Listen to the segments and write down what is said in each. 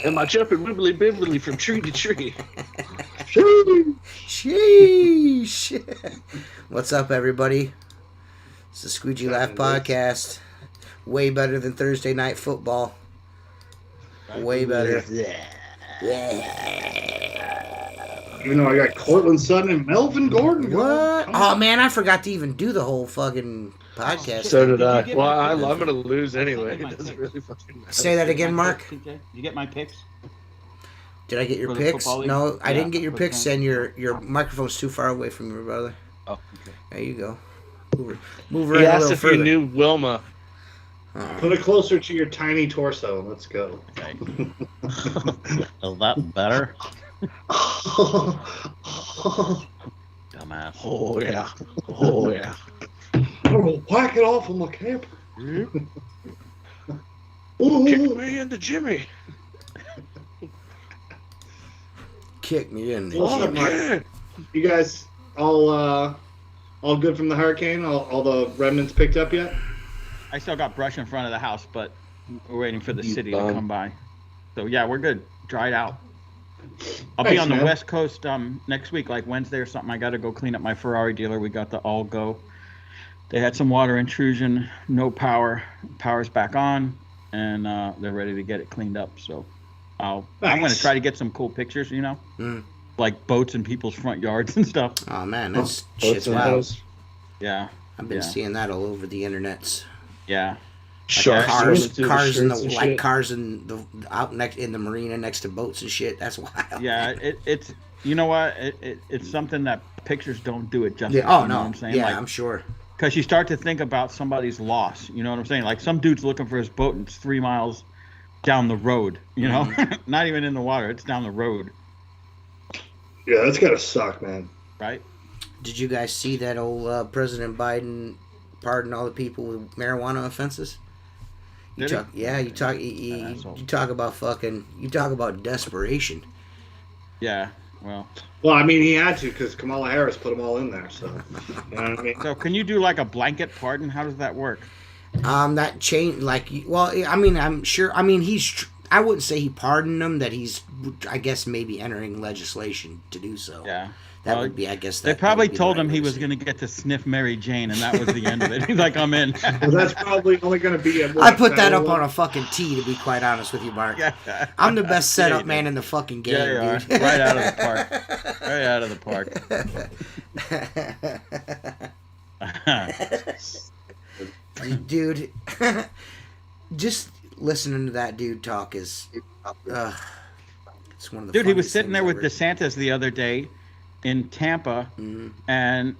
Am I jumping wibbly bibbly from tree to tree? Sheesh. What's up, everybody? It's the Squeegee Laugh Podcast. Way better than Thursday Night Football. Way better. Even though I got Cortland Sutton and Melvin Gordon. What? Oh, man, I forgot to even do the whole fucking podcast. So did I. Well, I'm going to lose anyway. It doesn't really fucking matter. Say that again, Mark. Did you get my picks? Did I get your picks? No, I didn't get your picks, and your microphone's too far away from you, brother. Oh, okay. There you go. Move right He a asked little if further. you knew Wilma. Put it closer to your tiny torso. Let's go. Okay. Is that better? Dumbass. Oh, yeah. Oh, yeah. I'm going to whack it off on my camper. Kick me into Jimmy. Kick me in. What's up, Mark? You guys all good from the hurricane? All the remnants picked up yet? I still got brush in front of the house, but we're waiting for the city to come by. So yeah, we're good. Dried out. I'll be on the West Coast next week, like Wednesday or something. I got to go clean up my Ferrari dealer. We got the all go. They had some water intrusion, no power. Power's back on, and they're ready to get it cleaned up. So I'm going to try to get some cool pictures, like boats in people's front yards and stuff. Oh man, that's shit's wild. Yeah, I've been seeing that all over the internets. Yeah. Like cars in the out next in the marina next to boats and shit. That's wild. Yeah, it's you know what? It's something that pictures don't do it justice. Yeah. Oh you know no. What I'm saying? Yeah, like, I'm sure. Because you start to think about somebody's loss. You know what I'm saying? Like some dude's looking for his boat and it's 3 miles down the road. You know, not even in the water. It's down the road. Yeah, that's gotta suck, man. Right? Did you guys see that old President Biden pardon all the people with marijuana offenses? You talk about desperation. Yeah, well, I mean, he had to because Kamala Harris put them all in there. So, you know what I mean? So, can you do like a blanket pardon? How does that work? That change, I mean, I'm sure. I mean, I wouldn't say he pardoned them. That he's, I guess, maybe entering legislation to do so. Yeah. That would be, I guess. They probably told him he was going to get to sniff Mary Jane, and that was the end of it. He's like, I'm in. Well, that's probably only going to be I put that up on a fucking tee, to be quite honest with you, Mark. Yeah. I'm the best setup man in the fucking game, dude. Right out of the park. Right out of the park. Dude, just listening to that dude talk is, it's one of the. Dude, he was sitting there with DeSantis the other day in Tampa, and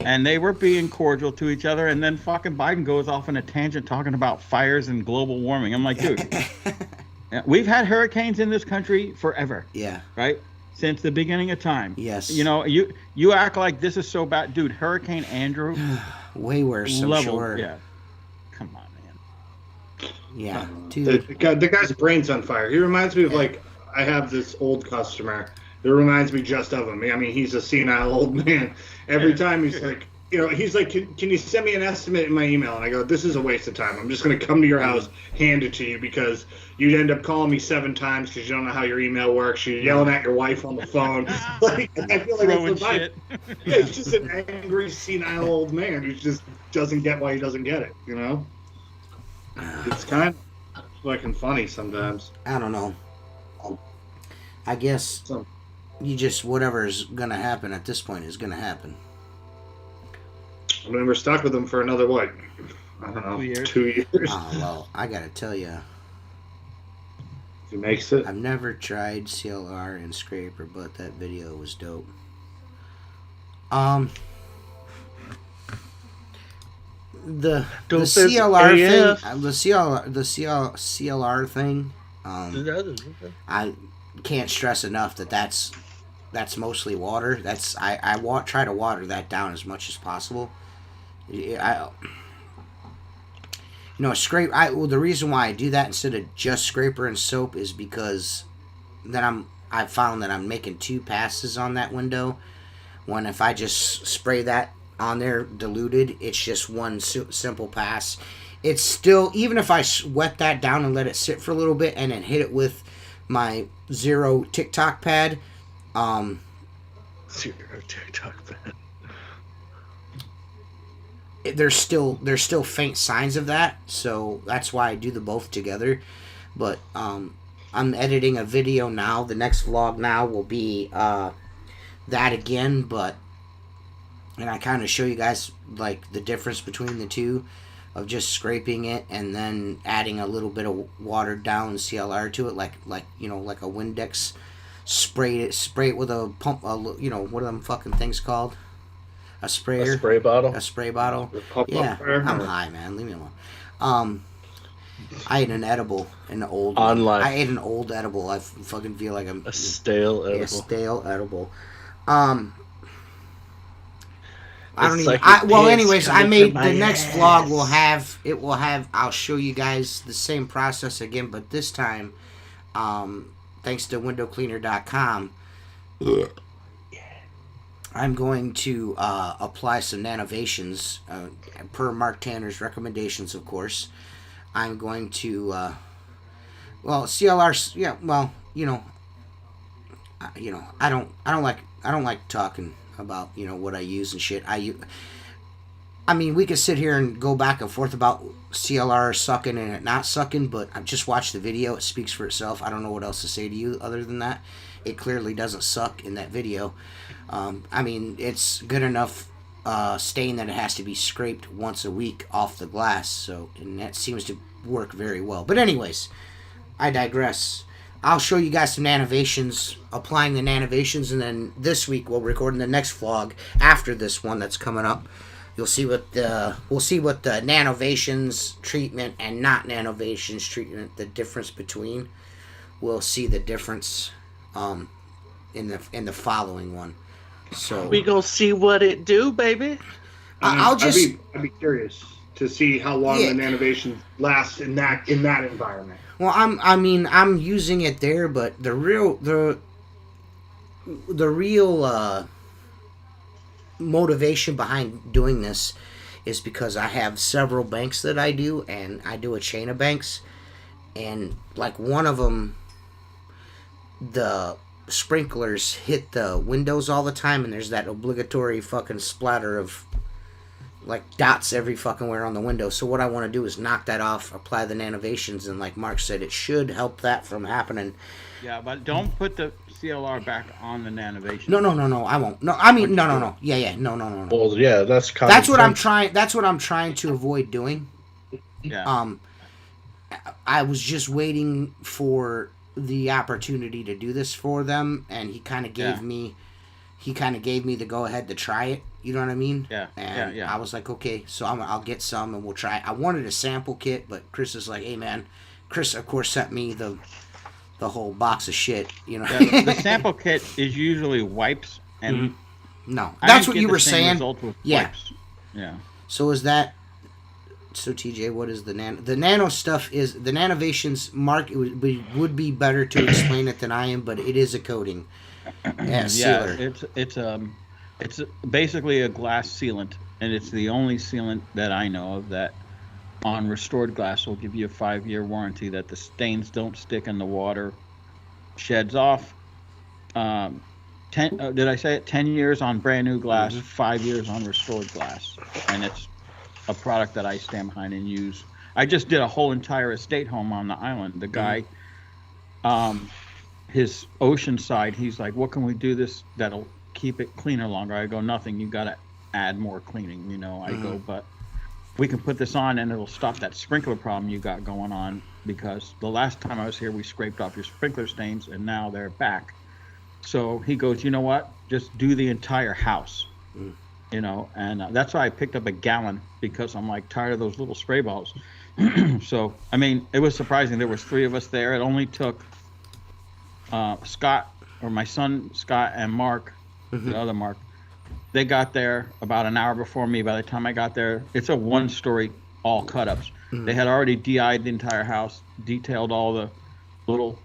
they were being cordial to each other, and then fucking Biden goes off on a tangent talking about fires and global warming. I'm like, dude, we've had hurricanes in this country forever. Yeah. Right? Since the beginning of time. Yes. You know, you act like this is so bad. Dude, Hurricane Andrew. Way worse, I'm sure. Yeah. Come on, man. Yeah. Dude. The guy's brain's on fire. He reminds me of, like, I have this old customer. It reminds me just of him. I mean, he's a senile old man. Every time he's like, he's like, can you send me an estimate in my email? And I go, this is a waste of time. I'm just going to come to your house, hand it to you, because you'd end up calling me 7 times because you don't know how your email works. You're yelling at your wife on the phone. Like, I feel like throwing that's the shit. Yeah, he's just an angry, senile old man who just doesn't get why he doesn't get it, you know? It's kind of fucking funny sometimes. I don't know. I guess you just, whatever is going to happen at this point is going to happen. I mean, we're stuck with him for another, what? I don't know, 2 years. Oh, well, I got to tell you. He makes it. I've never tried CLR and Scraper, but that video was dope. The CLR thing, the CLR thing, I can't stress enough that's mostly water. I try to water that down as much as possible. The reason why I do that instead of just Scraper and soap is because then I've found that I'm making 2 passes on that window. When if I just spray that on there diluted, it's just one simple pass. It's still, even if I wet that down and let it sit for a little bit and then hit it with my Zero TikTok pad. Zero TikTok pad. There's still faint signs of that, so that's why I do the both together. But I'm editing a video now. The next vlog now will be that again, and I kind of show you guys like the difference between the two, of just scraping it and then adding a little bit of watered down CLR to it, like like a Windex. Spray it with a pump. What are them fucking things called? A sprayer. A spray bottle. A spray bottle. Yeah, I'm high, man. Leave me alone. I ate an edible, an old. Online. I ate an old edible. I fucking feel like I'm a stale edible. Yeah, stale edible. I don't even. Anyways, I made the next vlog. Will have. I'll show you guys the same process again, but this time, thanks to windowcleaner.com, I'm going to apply some Nanovations per Mark Tanner's recommendations, of course. I'm going to CLR. Yeah, well, I don't like talking about what I use and shit. I mean, we could sit here and go back and forth about CLR sucking and it not sucking, but I've just watched the video. It speaks for itself. I don't know what else to say to you other than that. It clearly doesn't suck in that video. I mean, it's good enough stain that it has to be scraped once a week off the glass, and that seems to work very well. But anyways, I digress. I'll show you guys some Nanovations, applying the Nanovations, and then this week we'll record in the next vlog after this one that's coming up. We'll see what the Nanovations treatment and not Nanovations treatment, the difference between. We'll see the difference in the following one. So we gonna see what it do, baby. I'd be curious to see how long the Nanovations last in that environment. Well, I'm using it there, but the real motivation behind doing this is because I have several banks that I do, and I do a chain of banks, and like one of them, the sprinklers hit the windows all the time, and there's that obligatory fucking splatter of like dots every fucking where on the window. So what I want to do is knock that off, apply the Nanovations, and like Mark said, it should help that from happening. Yeah, but don't put the CLR back on the Nanovations. No, I won't. No, I mean, no. Yeah, no. Well, yeah, that's what I'm trying. That's what I'm trying to avoid doing. Yeah. I was just waiting for the opportunity to do this for them, and he kind of gave me the go ahead to try it. You know what I mean? Yeah. And I was like, okay, so I'll get some and we'll try it. I wanted a sample kit, but Chris is like, hey man, Chris of course sent me the whole box of shit. Yeah, the sample kit is usually wipes, and no, that's what you were saying. Yeah. Wipes. Yeah. So is that? So TJ, what is the nano? The nano stuff is the Nanovations. Mark, it would be better to explain it than I am, but it is a coating. Sealer. It's basically a glass sealant, and it's the only sealant that I know of that on restored glass will give you a 5-year warranty that the stains don't stick in the water, sheds off. 10 did I say it? 10 years on brand new glass, 5 years on restored glass, and it's a product that I stand behind and use. I just did a whole entire estate home on the island. The guy, his ocean side, he's like, what can we do this that'll keep it cleaner longer? I go, nothing. You got to add more cleaning. I go, but we can put this on and it'll stop that sprinkler problem you got going on, because the last time I was here, we scraped off your sprinkler stains and now they're back. So he goes, you know what? Just do the entire house. And that's why I picked up a gallon, because I'm like tired of those little spray balls. So, I mean, it was surprising. There was 3 of us there. It only took Scott, or my son Scott, and Mark, the other Mark. They got there about an hour before me. By the time I got there, it's a 1-story, all cut-ups. They had already DI'd the entire house, detailed all the little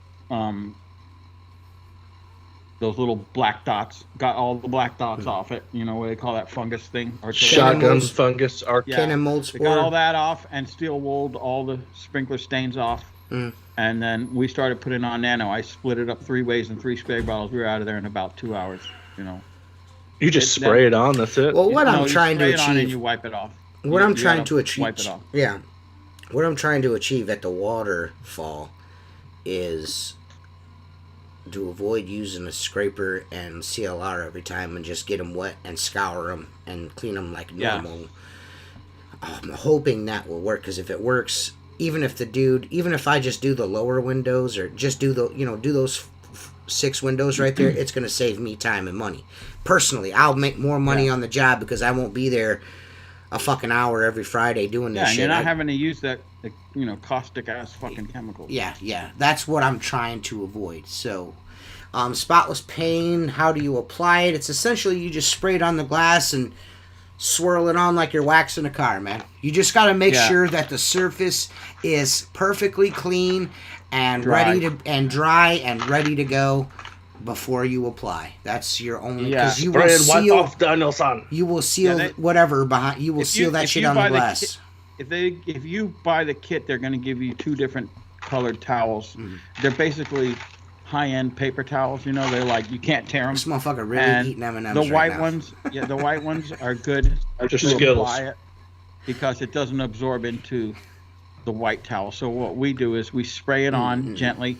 those little black dots, got all the black dots off it. What they call that fungus thing? Shotgun fungus. Cannon mold spore. They got all that off and steel wooled all the sprinkler stains off, And then we started putting on Nano. I split it up 3 ways in 3 spray bottles. We were out of there in about 2 hours. You just spray it on. That's it. Well, what I'm trying to achieve, it on and you wipe it off. What I'm trying to achieve, wipe it off. Yeah. What I'm trying to achieve at the waterfall is to avoid using a scraper and CLR every time and just get them wet and scour them and clean them like normal. Yeah. I'm hoping that will work, because if it works, even if I just do the lower windows or just do those 6 windows right there, it's going to save me time and money. Personally, I'll make more money on the job because I won't be there a fucking hour every Friday doing this shit. Yeah, you're not having to use that, caustic ass fucking chemicals. Yeah. That's what I'm trying to avoid. So, spotless paint, how do you apply it? It's essentially you just spray it on the glass and swirl it on like you're waxing a car, man. You just got to make sure that the surface is perfectly clean and ready to go before you apply. That's your only, because you will seal off Daniel-san. You will seal whatever behind. You will seal that shit on the glass. If you buy the kit, they're going to give you 2 different colored towels. They're basically high-end paper towels. They're like, you can't tear them. This motherfucker really eating M&Ms the white ones, the white ones are good to apply it because it doesn't absorb into the white towel. So what we do is we spray it on gently,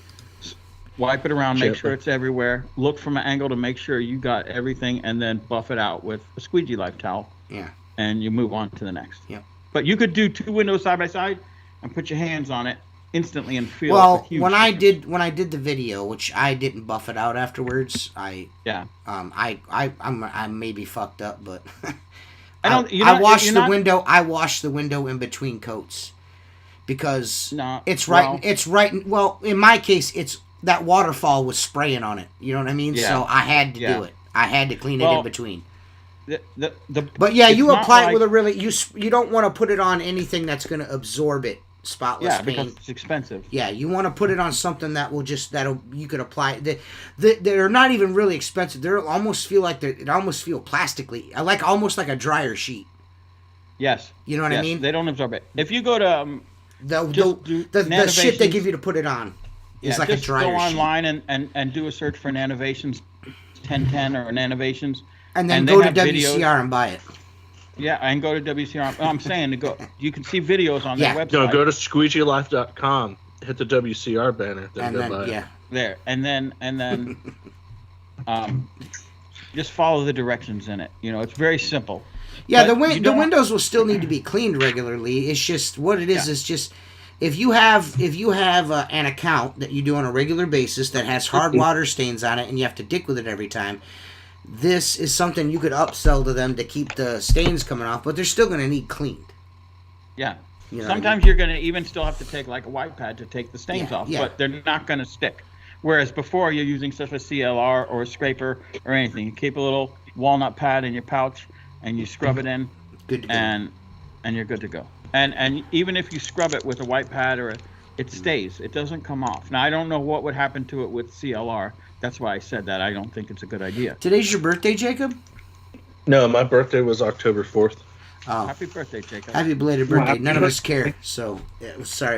wipe it around, make sure it's everywhere, look from an angle to make sure you got everything, and then buff it out with a Squeegee Life towel. Yeah. And you move on to the next. Yeah. But you could do 2 windows side by side and put your hands on it instantly and feel. Well, when I did the video, which I didn't buff it out afterwards, I maybe fucked up, but I washed the window in between coats because it's right. Well, in my case, it's that waterfall was spraying on it. You know what I mean? Yeah. So I had to do it. I had to clean it in between. But yeah, you apply it with a really you don't want to put it on anything that's going to absorb it. Spotless paint. Because it's expensive. Yeah, you want to put it on something that will you could apply. They're not even really expensive. They almost feel like it almost feel plastically, almost like a dryer sheet. Yes. You know what I mean? They don't absorb it. If you go to the shit they give you to put it on is like a dryer sheet. Just go online and do a search for Nanovations 1010 or Nanovations, and then go to WCR and buy it. Yeah, and go to WCR. I'm saying to go. You can see videos on their website. No, go to squeegeelife.com. Hit the WCR banner. There, and then just follow the directions in it. It's very simple. Yeah, the windows will still need to be cleaned regularly. It's just what it is. It's just if you have an account that you do on a regular basis that has hard water stains on it, and you have to dick with it every time. This is something you could upsell to them to keep the stains coming off, but they're still going to need cleaned. Yeah. Sometimes you're going to even still have to take like a white pad to take the stains off, but they're not going to stick. Whereas before you're using such a CLR or a scraper or anything. You keep a little walnut pad in your pouch and you scrub it in, and you're good to go. And even if you scrub it with a white pad it stays. It doesn't come off. Now I don't know what would happen to it with CLR. That's why I said that. I don't think it's a good idea. Today's your birthday, Jacob? No, my birthday was October 4th. Oh. Happy birthday, Jacob. Happy belated birthday. None of us care. So, sorry.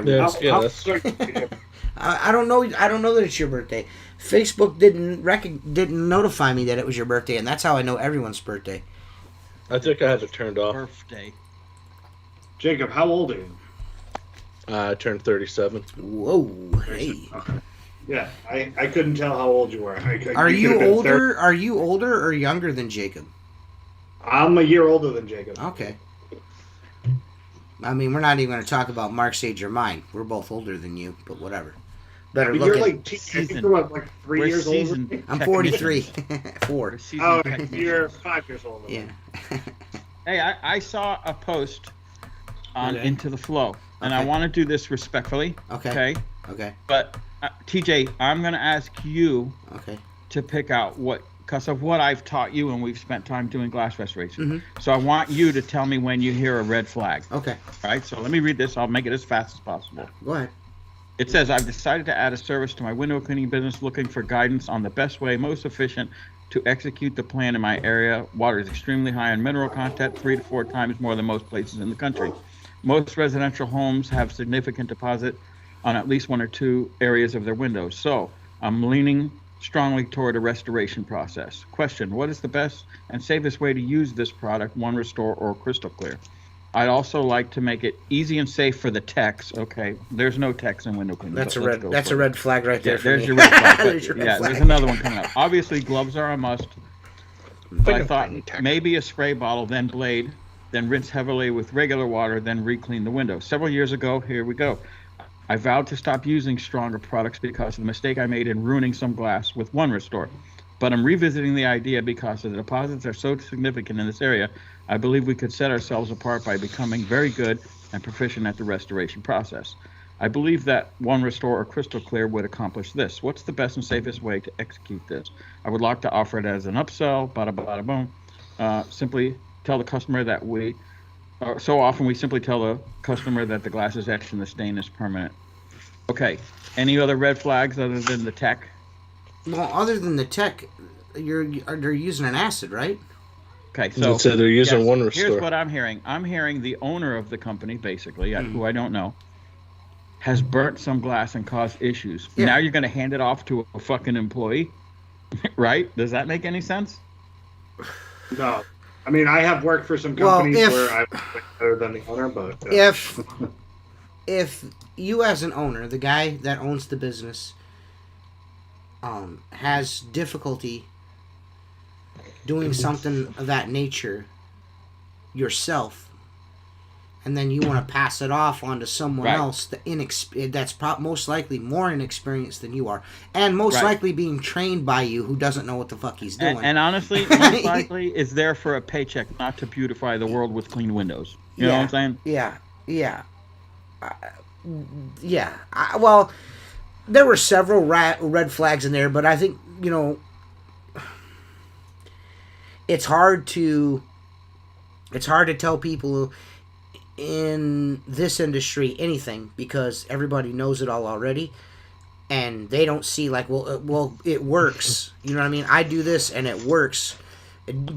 I don't know that it's your birthday. Facebook didn't notify me that it was your birthday, and that's how I know everyone's birthday. I think I had it turned off. Birthday. Jacob, how old are you? I turned 37. Whoa, hey. Okay. Yeah, I couldn't tell how old you were. Are you older? Are you older or younger than Jacob? I'm a year older than Jacob. Okay. I mean, we're not even going to talk about Mark's age or mine. We're both older than you, but whatever. Better look you're like 3 years older. I'm 43. 4. Oh, you're 5 years older. Yeah. Hey, I saw a post on Into the Flow, and I want to do this respectfully. Okay. But TJ, I'm going to ask you to pick out because of what I've taught you, and we've spent time doing glass restoration. So I want you to tell me when you hear a red flag. Okay. All right, so let me read this. I'll make it as fast as possible. Go ahead. It says, I've decided to add a service to my window cleaning business looking for guidance on the best way, most efficient to execute the plan in my area. Water is extremely high in mineral content, 3 to 4 times more than most places in the country. Most residential homes have significant deposit on at least one or two areas of their windows. So I'm leaning strongly toward a restoration process. Question: what is the best and safest way to use this product, One Restore or Crystal Clear? I'd also like to make it easy and safe for the techs. Okay, there's no techs in window cleaning. That's a red flag right there. There's your red flag. There's another one coming up. Obviously, gloves are a must. But I thought maybe a spray bottle, then blade, then rinse heavily with regular water, then re-clean the window. Several years ago, here we go, I vowed to stop using stronger products because of the mistake I made in ruining some glass with One Restore. But I'm revisiting the idea because the deposits are so significant in this area. I believe we could set ourselves apart by becoming very good and proficient at the restoration process. I believe that One Restore or Crystal Clear would accomplish this. What's the best and safest way to execute this? I would like to offer it as an upsell, bada bada boom. Simply tell the customer that so often we simply tell the customer that the glass is etched and the stain is permanent. Okay, any other red flags other than the tech? Well, other than the tech, they're using an acid, right? Okay, so they're using One Restore. Here's what I'm hearing. I'm hearing the owner of the company, basically, who I don't know, has burnt some glass and caused issues. Yeah. Now you're going to hand it off to a fucking employee, right? Does that make any sense? No. I mean, I have worked for some companies where I'm better than the owner, but... If you as an owner, the guy that owns the business, has difficulty doing something of that nature yourself, and then you want to pass it off onto someone else that's most likely more inexperienced than you are, and most likely being trained by you, who doesn't know what the fuck he's doing. And honestly, most likely is there for a paycheck, not to beautify the world with clean windows. You know what I'm saying? Yeah. Well, there were several red flags in there, but I think, it's hard to tell people in this industry anything because everybody knows it all already, and they don't see well it works. You know what I mean? I do this and it works.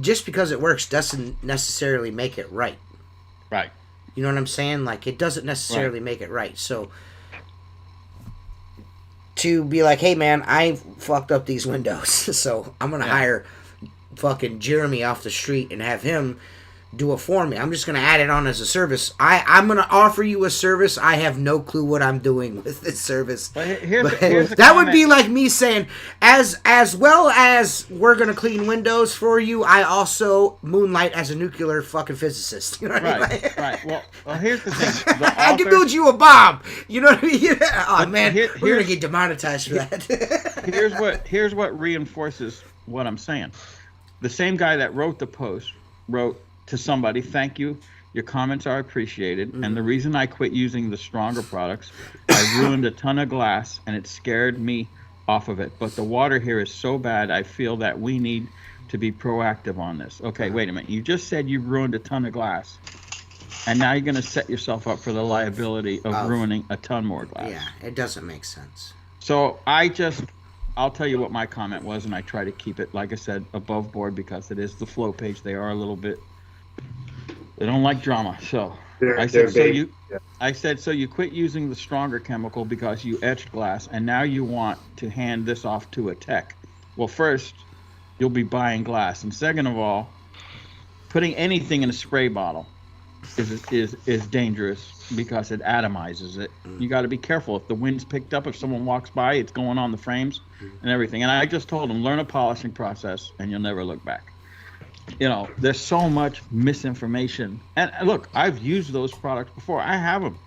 Just because it works doesn't necessarily make it right. Right. You know what I'm saying? It doesn't necessarily make it right. So to be like, hey man, I fucked up these windows, so I'm gonna hire fucking Jeremy off the street and have him do it for me. I'm just going to add it on as a service. I'm going to offer you a service. I have no clue what I'm doing with this service. Here's that would be like me saying, as well as we're going to clean windows for you, I also moonlight as a nuclear fucking physicist. You know what I mean? Right. Well, here's the thing. I can build you a bomb. You know what I mean? Oh, man, we're going to get demonetized for that. Here's what reinforces what I'm saying. The same guy that wrote the post wrote to somebody, thank you, your comments are appreciated, and the reason I quit using the stronger products, I ruined a ton of glass and it scared me off of it, but the water here is so bad I feel that we need to be proactive on this. Okay, wait a minute, you just said you ruined a ton of glass, and now you're going to set yourself up for the liability of ruining a ton more glass. Yeah, it doesn't make sense. So I'll tell you what my comment was, and I try to keep it, like I said, above board because it is the flow page. They are a little bit, they don't like drama. So I said, so you quit using the stronger chemical because you etched glass, and now you want to hand this off to a tech. Well, first, you'll be buying glass, and second of all, putting anything in a spray bottle is dangerous because it atomizes it. You got to be careful. If the wind's picked up, if someone walks by, it's going on the frames and everything. And I just told them, learn a polishing process and you'll never look back. There's so much misinformation. And look, I've used those products before. I have them.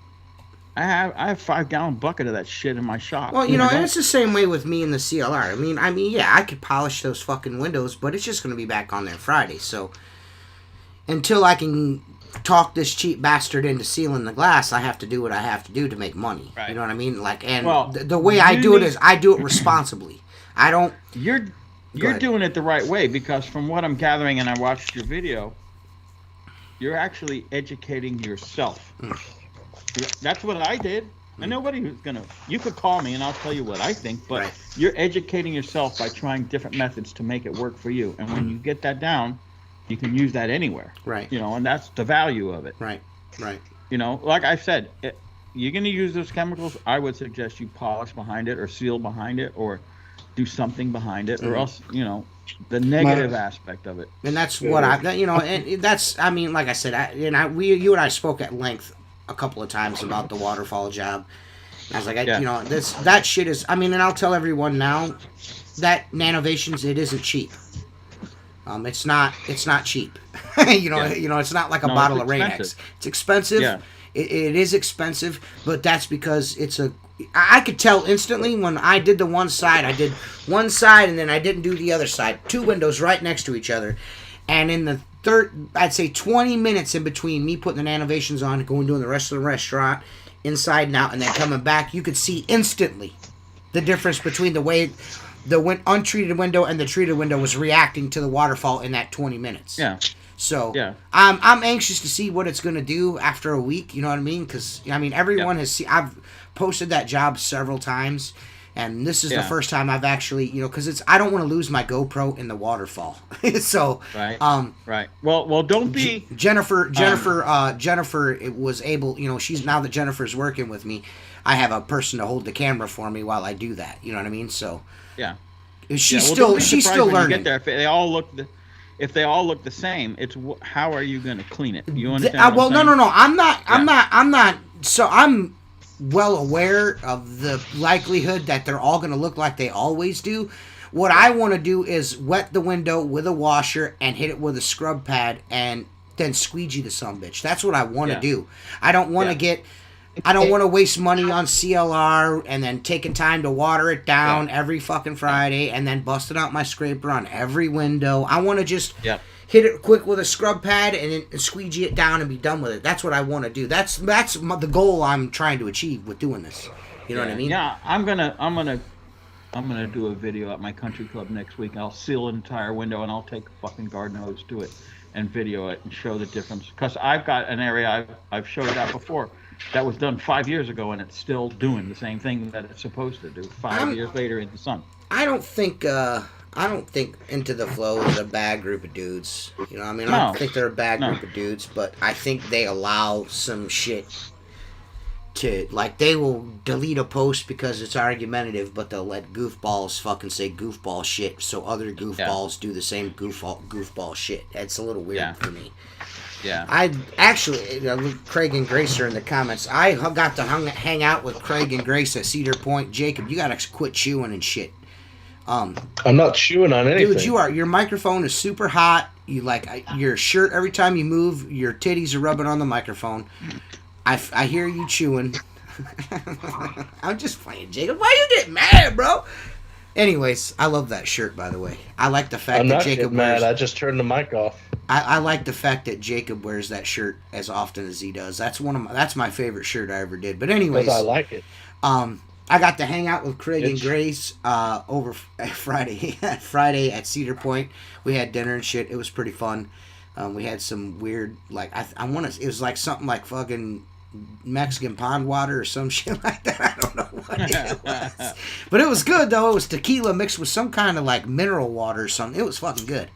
I have a 5-gallon bucket of that shit in my shop. Well, and it's the same way with me and the CLR. I mean, yeah, I could polish those fucking windows, but it's just going to be back on there Friday. So until I can talk this cheap bastard into sealing the glass, I have to do what I have to do to make money. Right. You know what I mean? The way I do it is I do it responsibly. I don't. You're doing it the right way because from what I'm gathering, and I watched your video, you're actually educating yourself. That's what I did. And nobody who's gonna. You could call me and I'll tell you what I think, but you're educating yourself by trying different methods to make it work for you. And when you get that down, you can use that anywhere. Right. And that's the value of it. Right. Like I said, you're gonna use those chemicals, I would suggest you polish behind it or seal behind it or do something behind it, or else the negative aspect of it. And that's what and that's, I mean, like I said, you and I spoke at length a couple of times about the waterfall job. I was like, that shit is, I mean, and I'll tell everyone now that Nanovations, it isn't cheap. It's not cheap. It's not like a bottle of Rain-X. It's expensive. Yeah. It is expensive, but that's because I could tell instantly when I did the one side. I did one side and then I didn't do the other side. 2 windows right next to each other. And in the I'd say 20 minutes in between me putting the Nanovations on and going doing the rest of the restaurant, inside and out, and then coming back, you could see instantly the difference between the way the untreated window and the treated window was reacting to the waterfall in that 20 minutes. Yeah. So I'm anxious to see what it's going to do after a week. You know what I mean? Because everyone has seen. I've posted that job several times, and this is the first time I've actually because I don't want to lose my GoPro in the waterfall. So right. Well, don't be Jennifer was able. She's now that Jennifer's working with me, I have a person to hold the camera for me while I do that. You know what I mean? So she's still learning. Get there. If they all look the same, it's how are you going to clean it? You understand? No. I'm not. So I'm well aware of the likelihood that they're all going to look like they always do. What I want to do is wet the window with a washer and hit it with a scrub pad and then squeegee the sumbitch. That's what I want to do. I don't want to I don't want to waste money on CLR and then taking time to water it down every fucking Friday and then busting out my scraper on every window. I want to just hit it quick with a scrub pad and then squeegee it down and be done with it. That's what I want to do. That's the goal I'm trying to achieve with doing this. You know what I mean? Yeah, I'm gonna do a video at my country club next week. I'll seal an entire window and I'll take a fucking garden hose to it and video it and show the difference. Because I've got an area I've showed that before. That was done 5 years ago, and it's still doing the same thing that it's supposed to do 5 years later in the sun. I don't think Into the Flow is a bad group of dudes. I don't think they're a bad group of dudes, but I think they allow some shit to, like, they will delete a post because it's argumentative, but they'll let goofballs fucking say goofball shit, so other goofballs do the same goofball shit. It's a little weird for me. Yeah. I actually, Craig and Grace are in the comments. I got to hang out with Craig and Grace at Cedar Point. Jacob, you gotta quit chewing and shit. I'm not chewing on anything. Dude, you are. Your microphone is super hot. You your shirt every time you move. Your titties are rubbing on the microphone. I hear you chewing. I'm just playing, Jacob. Why you get mad, bro? Anyways, I love that shirt, by the way. I like the fact that Jacob wears. Mad. I just turned the mic off. I like the fact that Jacob wears that shirt as often as he does. That's my favorite shirt I ever did. But anyways, I like it. I got to hang out with Craig and Grace over Friday at Cedar Point. We had dinner and shit. It was pretty fun. We had some weird, like, it was like something like fucking Mexican pond water or some shit like that. I don't know what it was. But it was good, though. It was tequila mixed with some kind of, like, mineral water or something. It was fucking good.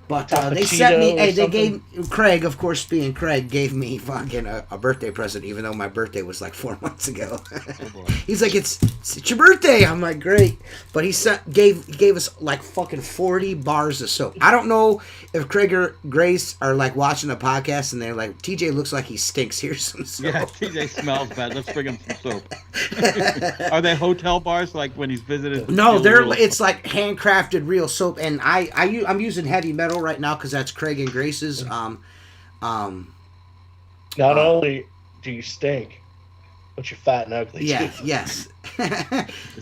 But they sent me, they gave, Craig, of course, being Craig, gave me fucking a birthday present, even though my birthday was like 4 months ago. He's like, it's your birthday. I'm like, great. But he gave us like fucking 40 bars of soap. I don't know if Craig or Grace are like watching the podcast and they're like, TJ looks like he stinks. Here's some soap. Yeah, TJ smells bad. Let's bring him some soap. Are they hotel bars like when he's visited? No, it's like handcrafted real soap. And I'm using Heavy Metal right now because that's Craig and Grace's. Not only do you stink, but you're fat and ugly. Yeah, too. Yes.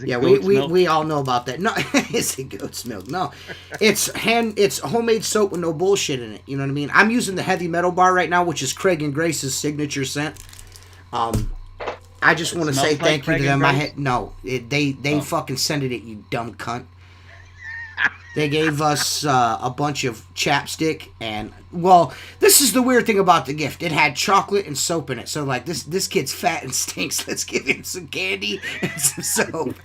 Yeah, we all know about that. No, is it goat's milk? No, it's homemade soap with no bullshit in it. You know what I mean? I'm using the Heavy Metal bar right now, which is Craig and Grace's signature scent. I just want to say thank you to them. They fucking sent it, you dumb cunt. They gave us a bunch of chapstick and, well, this is the weird thing about the gift. It had chocolate and soap in it. So, like, this kid's fat and stinks. Let's give him some candy and some soap.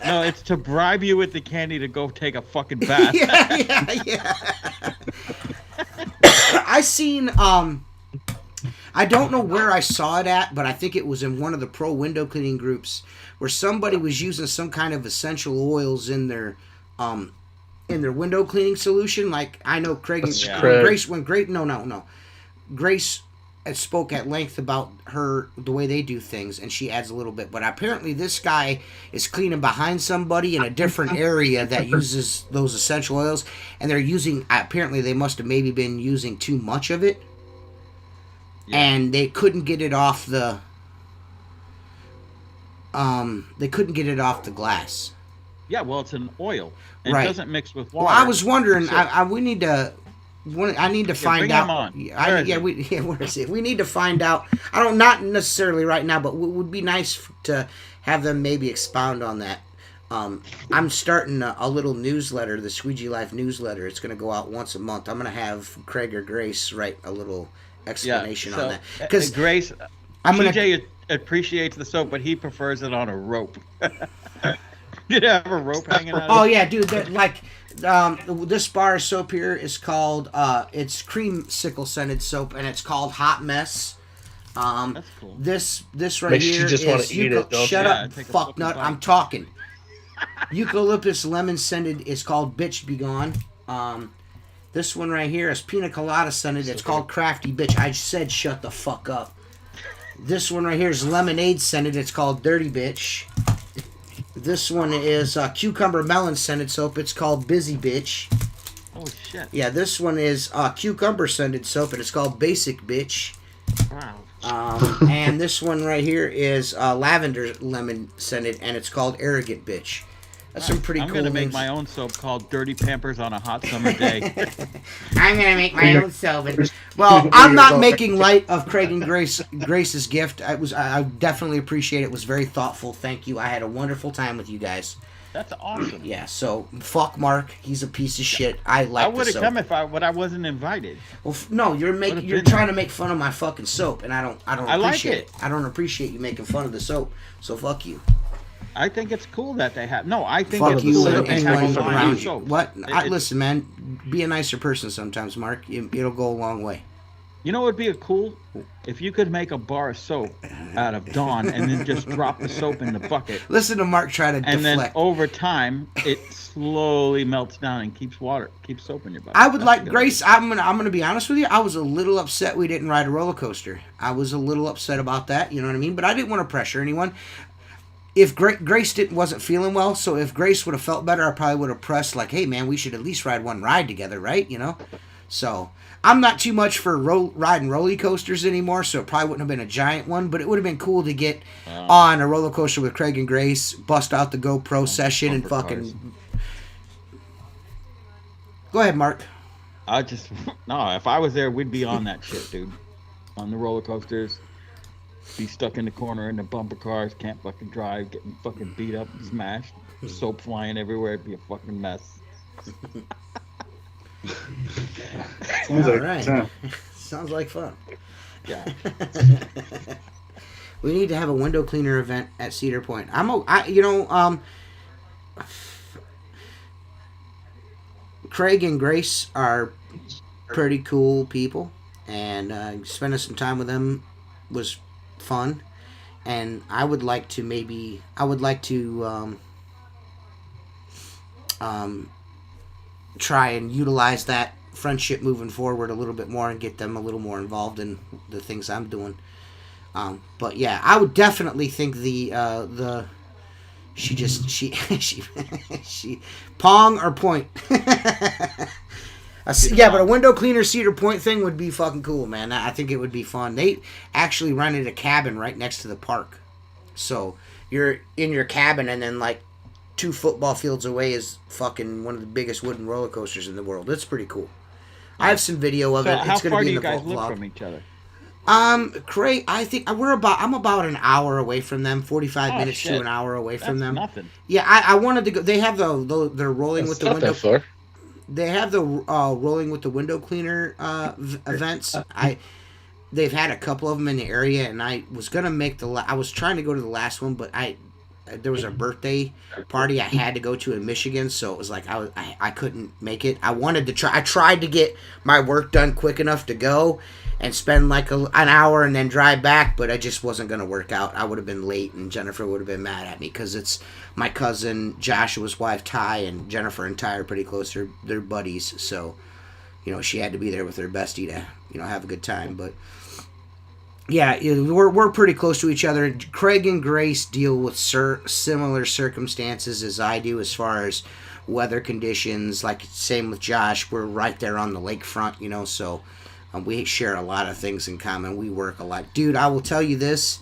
No, it's to bribe you with the candy to go take a fucking bath. Yeah. I I don't know where I saw it at, but I think it was in one of the pro window cleaning groups where somebody was using some kind of essential oils in their window cleaning solution. Like I know Grace spoke at length about the way they do things, and she adds a little bit. But apparently, this guy is cleaning behind somebody in a different area that uses those essential oils, and they're using. Apparently, they must have maybe been using too much of it, and they couldn't get it off the. They couldn't get it off the glass. Yeah, well, it's an oil. It doesn't mix with water. Well, I was wondering. We need to. I need to find out. Where is it? We need to find out. Not necessarily right now, but it would be nice to have them maybe expound on that. I'm starting a little newsletter, the Squeegee Life newsletter. It's going to go out once a month. I'm going to have Craig or Grace write a little explanation on that. Because Grace, TJ appreciates the soap, but he prefers it on a rope. Did you have a rope hanging out? Oh yeah, dude. This bar of soap here is called it's creamsicle scented soap, and it's called Hot Mess. That's cool. This right Makes here you just want to eat it. Don't shut you? up, fuck nut. I'm talking. Eucalyptus lemon scented is called Bitch Be Gone. This one right here is pina colada scented. It's called Crafty Bitch. I said shut the fuck up. This one right here is lemonade scented. It's called Dirty Bitch. This one is cucumber melon scented soap. It's called Busy Bitch. Oh shit. Yeah, this one is cucumber scented soap, and it's called Basic Bitch. Wow. And this one right here is lavender lemon scented, and it's called Arrogant Bitch. That's some pretty cool I'm going to make names. my own soap called Dirty Pampers on a hot summer day. I'm going to make my own soap. Well, I'm not making light of Craig and Grace's gift. I definitely appreciate it. It was very thoughtful. Thank you. I had a wonderful time with you guys. That's awesome. Yeah, so fuck Mark. He's a piece of shit. I would have come if I wasn't invited. Well, no, you're trying to make fun of my fucking soap, and I don't appreciate like it. I don't appreciate you making fun of the soap. So fuck you. I think it's cool that they have. No, I think Fuck it's you cool and that they have anyone a line around of you. soap. What? Listen, man. Be a nicer person sometimes, Mark. It'll go a long way. You know what would be cool? If you could make a bar of soap out of Dawn and then just drop the soap in the bucket. Listen to Mark try to and deflect. Then over time, it slowly melts down and keeps soap in your bucket. I would like Grace. I'm gonna be honest with you. I was a little upset we didn't ride a roller coaster. I was a little upset about that. You know what I mean? But I didn't want to pressure anyone. If Grace wasn't feeling well, so if Grace would have felt better, I probably would have pressed like, hey man, we should at least ride one ride together, right? You know? So I'm not too much for riding roller coasters anymore, so it probably wouldn't have been a giant one, but it would have been cool to get on a roller coaster with Craig and Grace, bust out the GoPro session and fucking... Cars. Go ahead, Mark. If I was there, we'd be on that shit, dude. On the roller coasters. Be stuck in the corner in the bumper cars, can't fucking drive, getting fucking beat up and smashed, soap flying everywhere. It'd be a fucking mess. Sounds like fun. Sounds like fun. Yeah. We need to have a window cleaner event at Cedar Point. Craig and Grace are pretty cool people, and spending some time with them was fun, and I would like to try and utilize that friendship moving forward a little bit more and get them a little more involved in the things I'm doing. But yeah, I would definitely think she Pong or Point. Yeah, but a window cleaner Cedar Point thing would be fucking cool, man. I think it would be fun. They actually rented a cabin right next to the park. So you're in your cabin, and then like 2 football fields away is fucking one of the biggest wooden roller coasters in the world. It's pretty cool. I have some video of it. How it's going far to do be you in the guys vlog. live from each other? Craig, I think I'm about an hour away from them, 45 minutes to an hour away from them. Nothing. Yeah, I wanted to go. They have they're rolling with the window. That far. They have the rolling with the window cleaner events. They've had a couple of them in the area, and I was gonna make I was trying to go to the last one, but there was a birthday party I had to go to in Michigan, so it was like I couldn't make it. I wanted to try. I tried to get my work done quick enough to go and spend like an hour and then drive back, but I just wasn't going to work out. I would have been late, and Jennifer would have been mad at me because it's my cousin Joshua's wife Ty, and Jennifer and Ty are pretty close. They're buddies, so she had to be there with her bestie to have a good time. But yeah, we're pretty close to each other. Craig and Grace deal with similar circumstances as I do as far as weather conditions. Like same with Josh, we're right there on the lakefront, so we share a lot of things in common. We work a lot. Dude, I will tell you this.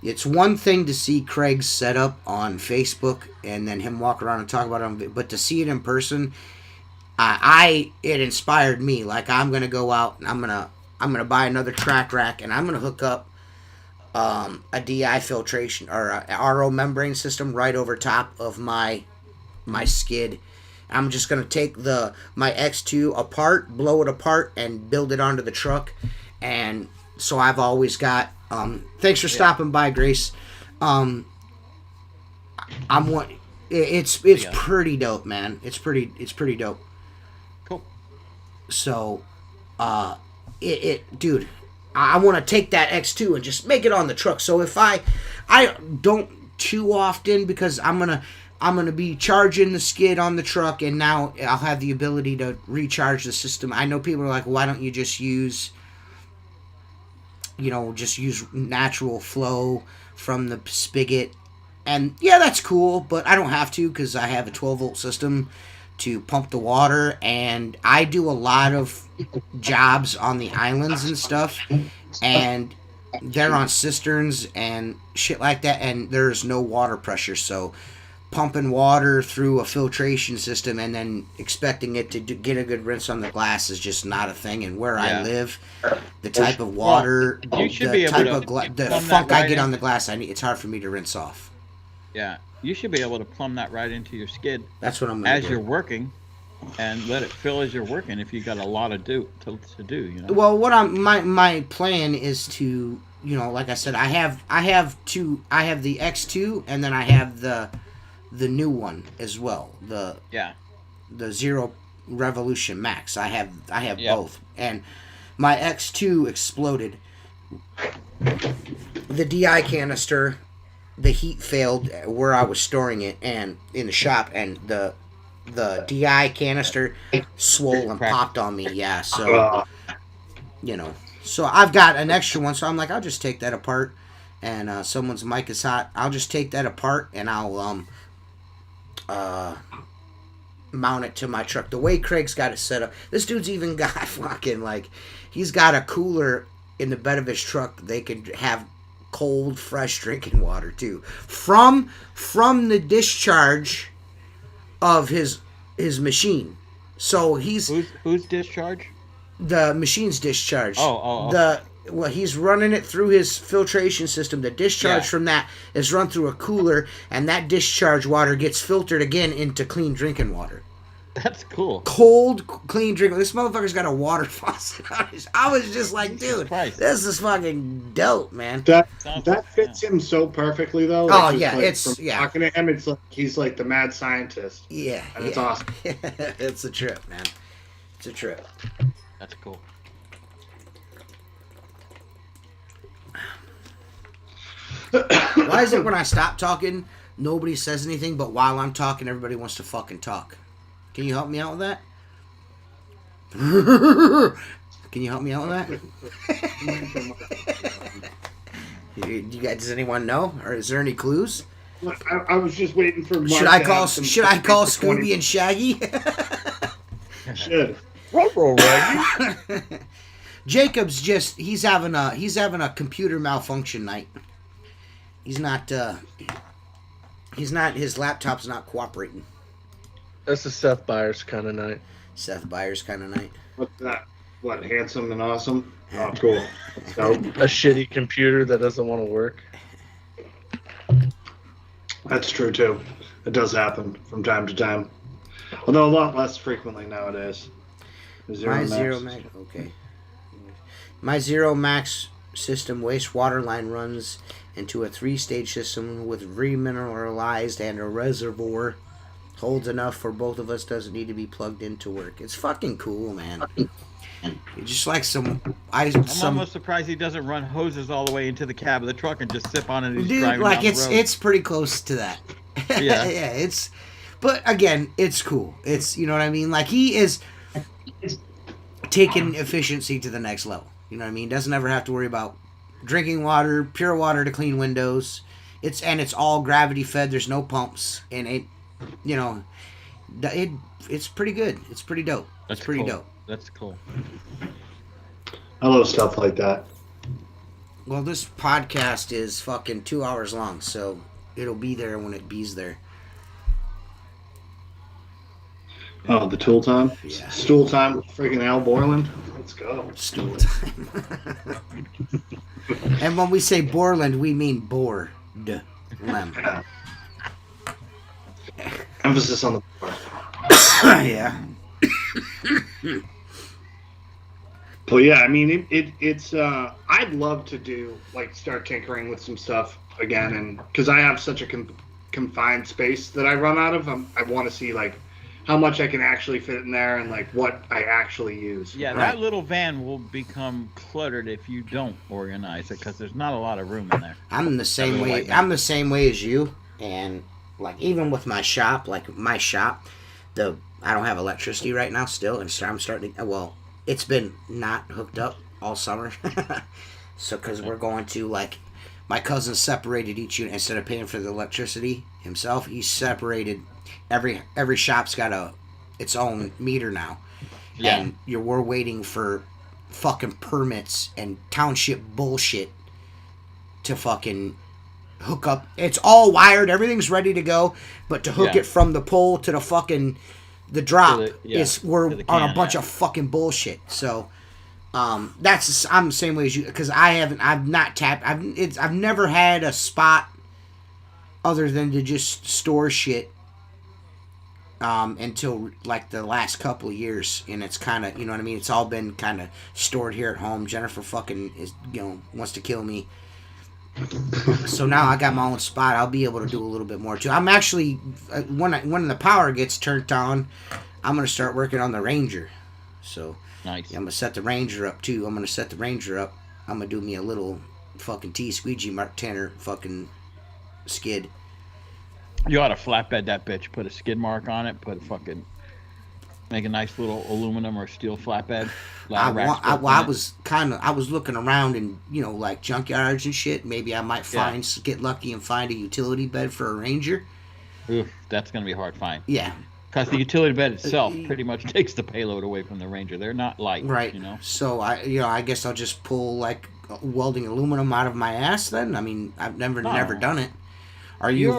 It's one thing to see Craig's setup on Facebook and then him walk around and talk about it, but to see it in person, it inspired me. Like I'm gonna go out and I'm gonna buy another track rack and I'm gonna hook up a DI filtration or a RO membrane system right over top of my skid. I'm just gonna take my X2 apart, blow it apart, and build it onto the truck. And so I've always got. Thanks for stopping by, Grace. It's pretty dope, man. It's pretty dope. Cool. So, dude, I want to take that X2 and just make it on the truck. So if I don't too often because I'm gonna be charging the skid on the truck, and now I'll have the ability to recharge the system. I know people are like, why don't you just use natural flow from the spigot? And yeah, that's cool, but I don't have to because I have a 12-volt system to pump the water, and I do a lot of jobs on the islands and stuff, and they're on cisterns and shit like that, and there's no water pressure, so pumping water through a filtration system and then expecting it to get a good rinse on the glass is just not a thing. And where I live, the type of water, the funk I get on the glass, it's hard for me to rinse off. Yeah, you should be able to plumb that right into your skid. That's what I'm going to do. As you're working, and let it fill as you're working. If you got a lot to do. Well, what my plan is to, like I said, I have the X2 and then I have the new one as well. The Zero Revolution Max. I have both, and my X2 exploded. The DI canister, the heat failed where I was storing it and in the shop, and the DI canister swole and popped on me. Yeah, so so I've got an extra one, so I'm like, I'll just take that apart. And someone's mic is hot. I'll just take that apart and I'll mount it to my truck. The way Craig's got it set up, this dude's even got fucking he's got a cooler in the bed of his truck. They could have cold, fresh drinking water too from the discharge of his machine. So whose discharge? The machine's discharge. He's running it through his filtration system. The discharge from that is run through a cooler, and that discharge water gets filtered again into clean drinking water. That's cool. Cold, clean drinking. This motherfucker's got a water faucet on his. I was just like, dude, this is fucking dope, man. That fits him so perfectly, though. Talking to him, it's like he's like the mad scientist. Yeah, and it's awesome. It's a trip, man. It's a trip. That's cool. Why is it when I stop talking, nobody says anything, but while I'm talking, everybody wants to fucking talk? Can you help me out with that? Can you help me out with that? Does anyone know? Or is there any clues? I was just waiting for Mark. Should I call Scooby and Shaggy? Should. Jacob's he's having a computer malfunction night. His laptop's not cooperating. That's a Seth Byers kind of night. What's that? What, handsome and awesome? Oh, cool. So, a shitty computer that doesn't want to work. That's true too. It does happen from time to time, although a lot less frequently nowadays. My ZeroMax, okay. My ZeroMax system wastewater line runs into a 3-stage system with remineralized and a reservoir. Holds enough for both of us, doesn't need to be plugged in to work. It's fucking cool, man. Just like I'm almost surprised he doesn't run hoses all the way into the cab of the truck and just sip on it and he's dude, driving like down the road. it's pretty close to that. Yeah. Yeah, but again, it's cool. It's, you know what I mean? Like, he is taking efficiency to the next level. You know what I mean? Doesn't ever have to worry about drinking water, pure water to clean windows. It's all gravity fed. There's no pumps, and it's pretty good. It's pretty dope. That's pretty cool. dope. That's cool. I love stuff like that. Well, this podcast is fucking 2 hours long, so it'll be there when it bees there. Oh, the tool time? Yeah. Stool time with freaking Al Borland? Let's go. Stool time. And when we say Borland, we mean boar. Yeah. Emphasis on the board. Yeah. But yeah, I mean, it's I'd love to start tinkering with some stuff again, and because I have such a confined space that I run out of, I want to see like how much I can actually fit in there and like what I actually use. Yeah, that little van will become cluttered if you don't organize it, because there's not a lot of room in there. I'm the same way. I'm the same way as you, and like even with my shop, I don't have electricity right now still, and so I'm starting to. Well, it's been not hooked up all summer, so because we're going to like. My cousin separated each unit instead of paying for the electricity himself. He separated every shop's got its own meter now, and we're waiting for fucking permits and township bullshit to fucking hook up. It's all wired, everything's ready to go, but to hook it from the pole to the fucve drop we're on a bunch of fucking bullshit. So. I'm the same way as you, because I've never had a spot other than to just store shit until like the last couple of years, and it's kind of, you know what I mean, it's all been kind of stored here at home. Jennifer fucking wants to kill me, so now I got my own spot. I'll be able to do a little bit more too. I'm actually when the power gets turned on, I'm gonna start working on the Ranger. So. Nice. I'm going to set the Ranger up, too. I'm going to set the Ranger up. I'm going to do me a little fucking Squeegee Mark Tanner fucking skid. You ought to flatbed that bitch. Put a skid mark on it. Make a nice little aluminum or steel flatbed. I was looking around in, like junkyards and shit. Maybe I might get lucky and find a utility bed for a Ranger. Oof, that's going to be a hard find. Yeah. Because the utility bed itself pretty much takes the payload away from the Ranger. They're not light, right? So I guess I'll just pull like welding aluminum out of my ass. Then I mean, I've never done it. Are you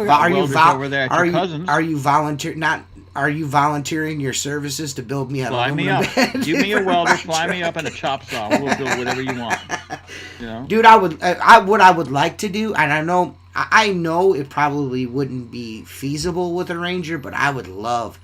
volunteering your services to build me an aluminum bed? Give me a welder, fly me up, and a chop saw. We'll build whatever you want. Dude, what I would like to do, and I know it probably wouldn't be feasible with a Ranger, but I would love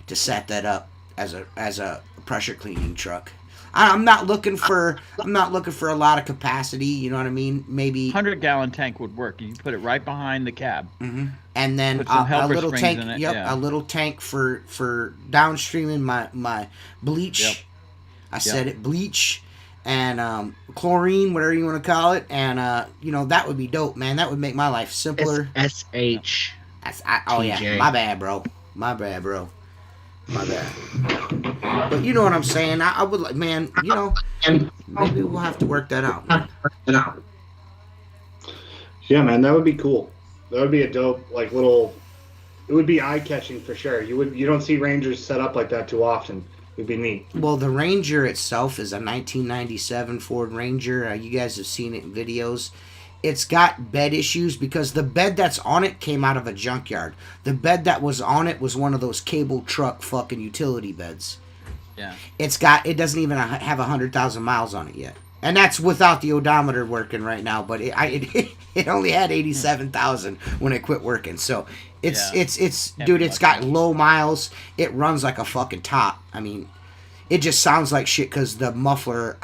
to set that up as a pressure cleaning truck. I'm not looking for a lot of capacity. You know what I mean? Maybe 100-gallon tank would work. You can put it right behind the cab, and then a little tank. A little tank for downstreaming my bleach. Yep. I said it, bleach. And chlorine, whatever you want to call it, and that would be dope, man. That would make my life simpler. SH. Yeah, my bad, bro. My bad. But you know what I'm saying. I would like, man. Maybe we'll have to work that out. Yeah, man, that would be cool. That would be a dope, like little. It would be eye catching for sure. You don't see Rangers set up like that too often. It'd be neat. Well, the Ranger itself is a 1997 Ford Ranger. You guys have seen it in videos. It's got bed issues because the bed that's on it came out of a junkyard. The bed that was on it was one of those cable truck fucking utility beds. Yeah. It doesn't even have 100,000 miles on it yet. And that's without the odometer working right now, but it only had 87,000 when it quit working. So it's got low miles. It runs like a fucking top. I mean, it just sounds like shit because the muffler.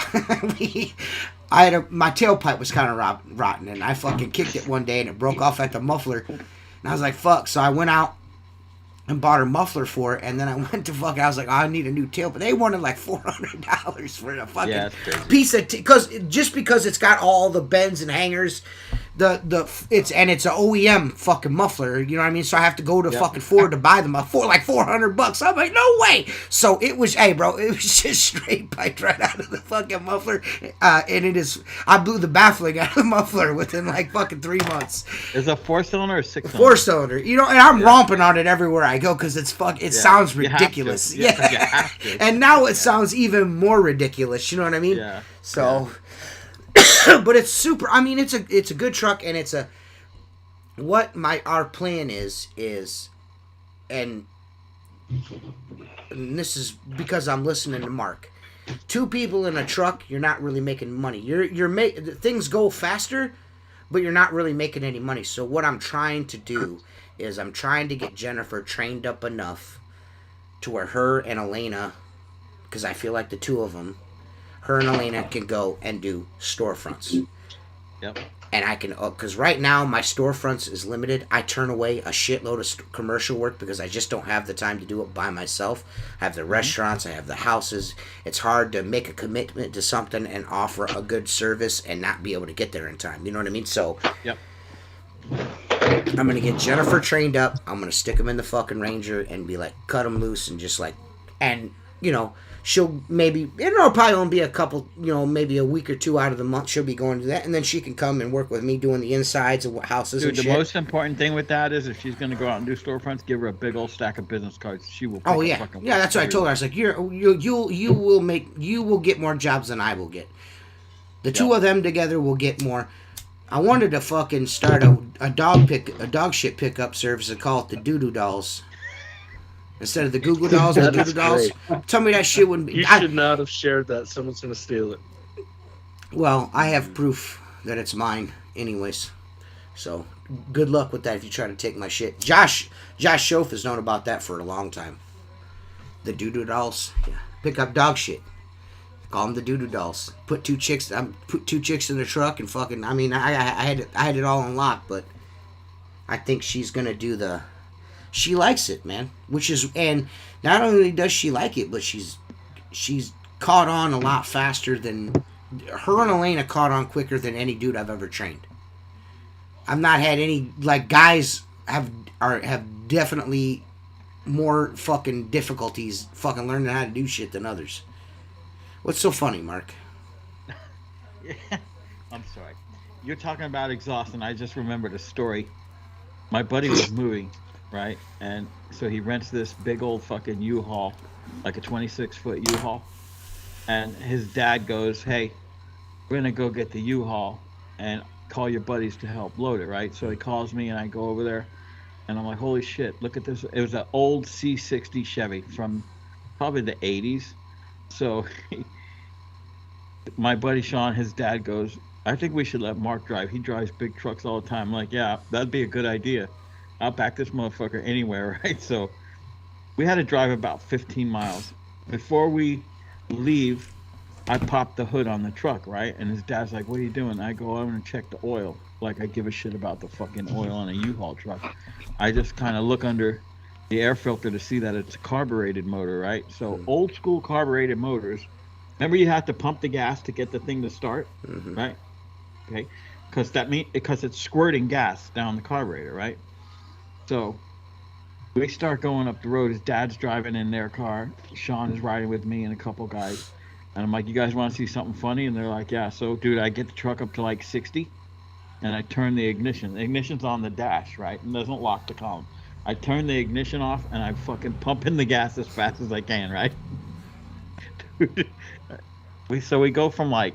my tailpipe was kind of rotten, and I fucking kicked it one day, and it broke off at the muffler, and I was like, fuck. So I went out and bought a muffler for it, and then I went to I was like, oh, I need a new tail, but they wanted like $400 for a fucking piece of because it's got all the bends and hangers, it's an OEM fucking muffler, you know what I mean? So I have to go to fucking Ford to buy them for like $400. I'm like, no way. So it was, hey bro, it was just straight piped right out of the fucking muffler, and I blew the baffling out of the muffler within like fucking 3 months. Is it a 4-cylinder or 6-cylinder? 4-cylinder, you know, and I'm romping on it everywhere I go because it sounds ridiculous. Yeah. And now it sounds even more ridiculous, you know what I mean? Yeah. So but it's super. I mean, it's a good truck, and it's our plan is, and this is because I'm listening to Mark. 2 people in a truck, you're not really making money. Things go faster, but you're not really making any money. So what I'm trying to do is I'm trying to get Jennifer trained up enough to where her and Elena, because I feel like the 2 of them, her and Elena can go and do storefronts. Yep. And I can, because right now my storefronts is limited. I turn away a shitload of commercial work because I just don't have the time to do it by myself. I have the restaurants, I have the houses. It's hard to make a commitment to something and offer a good service and not be able to get there in time. You know what I mean? So, yep. I'm going to get Jennifer trained up. I'm going to stick them in the fucking Ranger and be like, cut them loose and just like, and, you know, she'll maybe, it'll probably only be a couple, you know, maybe a week or 2 out of the month she'll be going to that, and then she can come and work with me doing the insides of houses. Dude, and the shit. most important thing with that is if she's going to go out and do storefronts, give her a big old stack of business cards. She will. Oh yeah, that's what I told her. I was like, you will get more jobs than I will get. The 2 of them together will get more. I wanted to fucking start a dog shit pickup service and call it the Doo-Doo Dolls. Instead of the Google Dolls, the Doo-Doo Dolls. Tell me that shit wouldn't be... You should not have shared that. Someone's going to steal it. Well, I have proof that it's mine anyways. So, good luck with that if you try to take my shit. Josh Schoaf has known about that for a long time. The Doo-Doo Dolls. Yeah. Pick up dog shit. Call them the Doo-Doo Dolls. Put 2 chicks in the truck and fucking... I mean, I had it all unlocked, but I think she's going to do the... She likes it, man. And not only does she like it, but she's caught on a lot faster than her and Elena caught on quicker than any dude I've ever trained. I've not had any, like, guys have definitely more fucking difficulties fucking learning how to do shit than others. What's so funny, Mark? I'm sorry. You're talking about exhaust, and I just remembered a story. My buddy was moving. Right, and so he rents this big old fucking U-Haul, like a 26-foot U-Haul, and his dad goes, hey, we're gonna go get the U-Haul and call your buddies to help load it, right? So he calls me and I go over there and I'm like, holy shit, look at this. It was an old C60 Chevy from probably the 80s. So my buddy Sean, his dad goes, I think we should let Mark drive. He drives big trucks all the time. I'm like, yeah, that'd be a good idea. I'll back this motherfucker anywhere, right? So we had to drive about 15 miles. Before we leave, I popped the hood on the truck, right? And his dad's like, what are you doing? I go, I'm going to check the oil. Like, I give a shit about the fucking oil on a U-Haul truck. I just kind of look under the air filter to see that it's a carbureted motor, right? So old school carbureted motors, remember you have to pump the gas to get the thing to start, right? Okay, because it's squirting gas down the carburetor, right? So we start going up the road. His dad's driving in their car. Sean is riding with me and a couple guys. And I'm like, you guys want to see something funny? And they're like, yeah. So, dude, I get the truck up to like 60, and I turn the ignition. The ignition's on the dash, right? And doesn't lock the column. I turn the ignition off, and I fucking pump in the gas as fast as I can, right? Dude, we go from like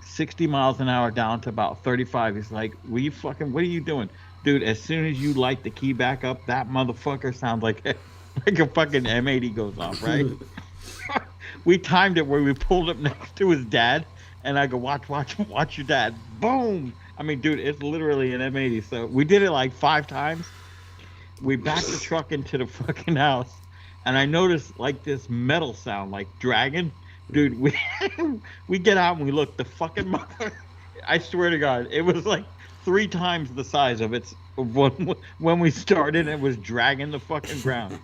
60 miles an hour down to about 35. He's like, what are you doing? Dude, as soon as you light the key back up, that motherfucker sounds like a fucking M80 goes off, right? We timed it where we pulled up next to his dad, and I go, watch your dad. Boom! I mean, dude, it's literally an M80. So we did it like 5 times. We backed the truck into the fucking house, and I noticed like this metal sound, like dragging, Dude, we get out and we look. The fucking mother. I swear to God, it was like 3 times the size of its when we started. It was dragging the fucking ground.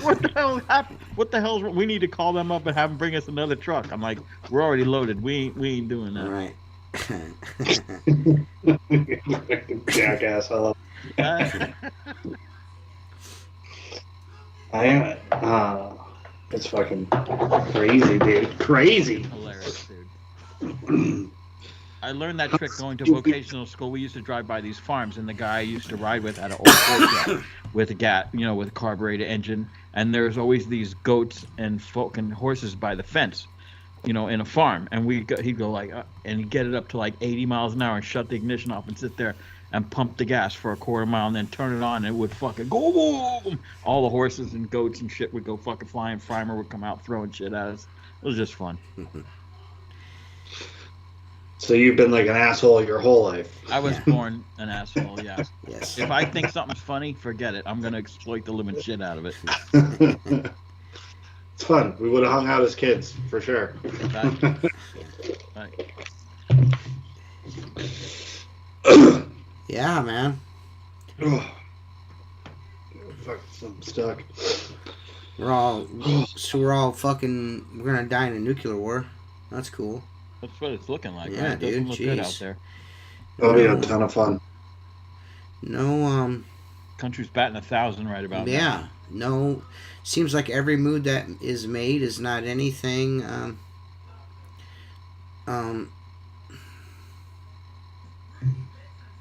What the hell happened? What the hell's wrong? We need to call them up and have them bring us another truck. I'm like, we're already loaded. We ain't doing that. Right. Jackass. I love it's fucking crazy, dude. Crazy. Hilarious, dude. I learned that trick going to vocational school. We used to drive by these farms, and the guy I used to ride with had an old Corvette with a with a carbureted engine, and there's always these goats and fucking horses by the fence, in a farm, and he'd go like, and he'd get it up to like 80 miles an hour and shut the ignition off and sit there and pump the gas for a quarter mile and then turn it on, and it would fucking go boom. All the horses and goats and shit would go fucking flying. Primer would come out throwing shit at us. It was just fun. So you've been like an asshole your whole life. I was born an asshole, yeah. Yes. If I think something's funny, forget it. I'm going to exploit the living shit out of it. It's fun. We would have hung out as kids, for sure. Right. Yeah, man. Fuck, I'm stuck. We're all fucking. We're gonna die in a nuclear war. That's cool. That's what it's looking like. Yeah, right? It doesn't dude. look Jeez. good out there. Oh yeah, a ton of fun. No, Country's batting 1,000 right about now. yeah, no. Seems like every move that is made is not anything.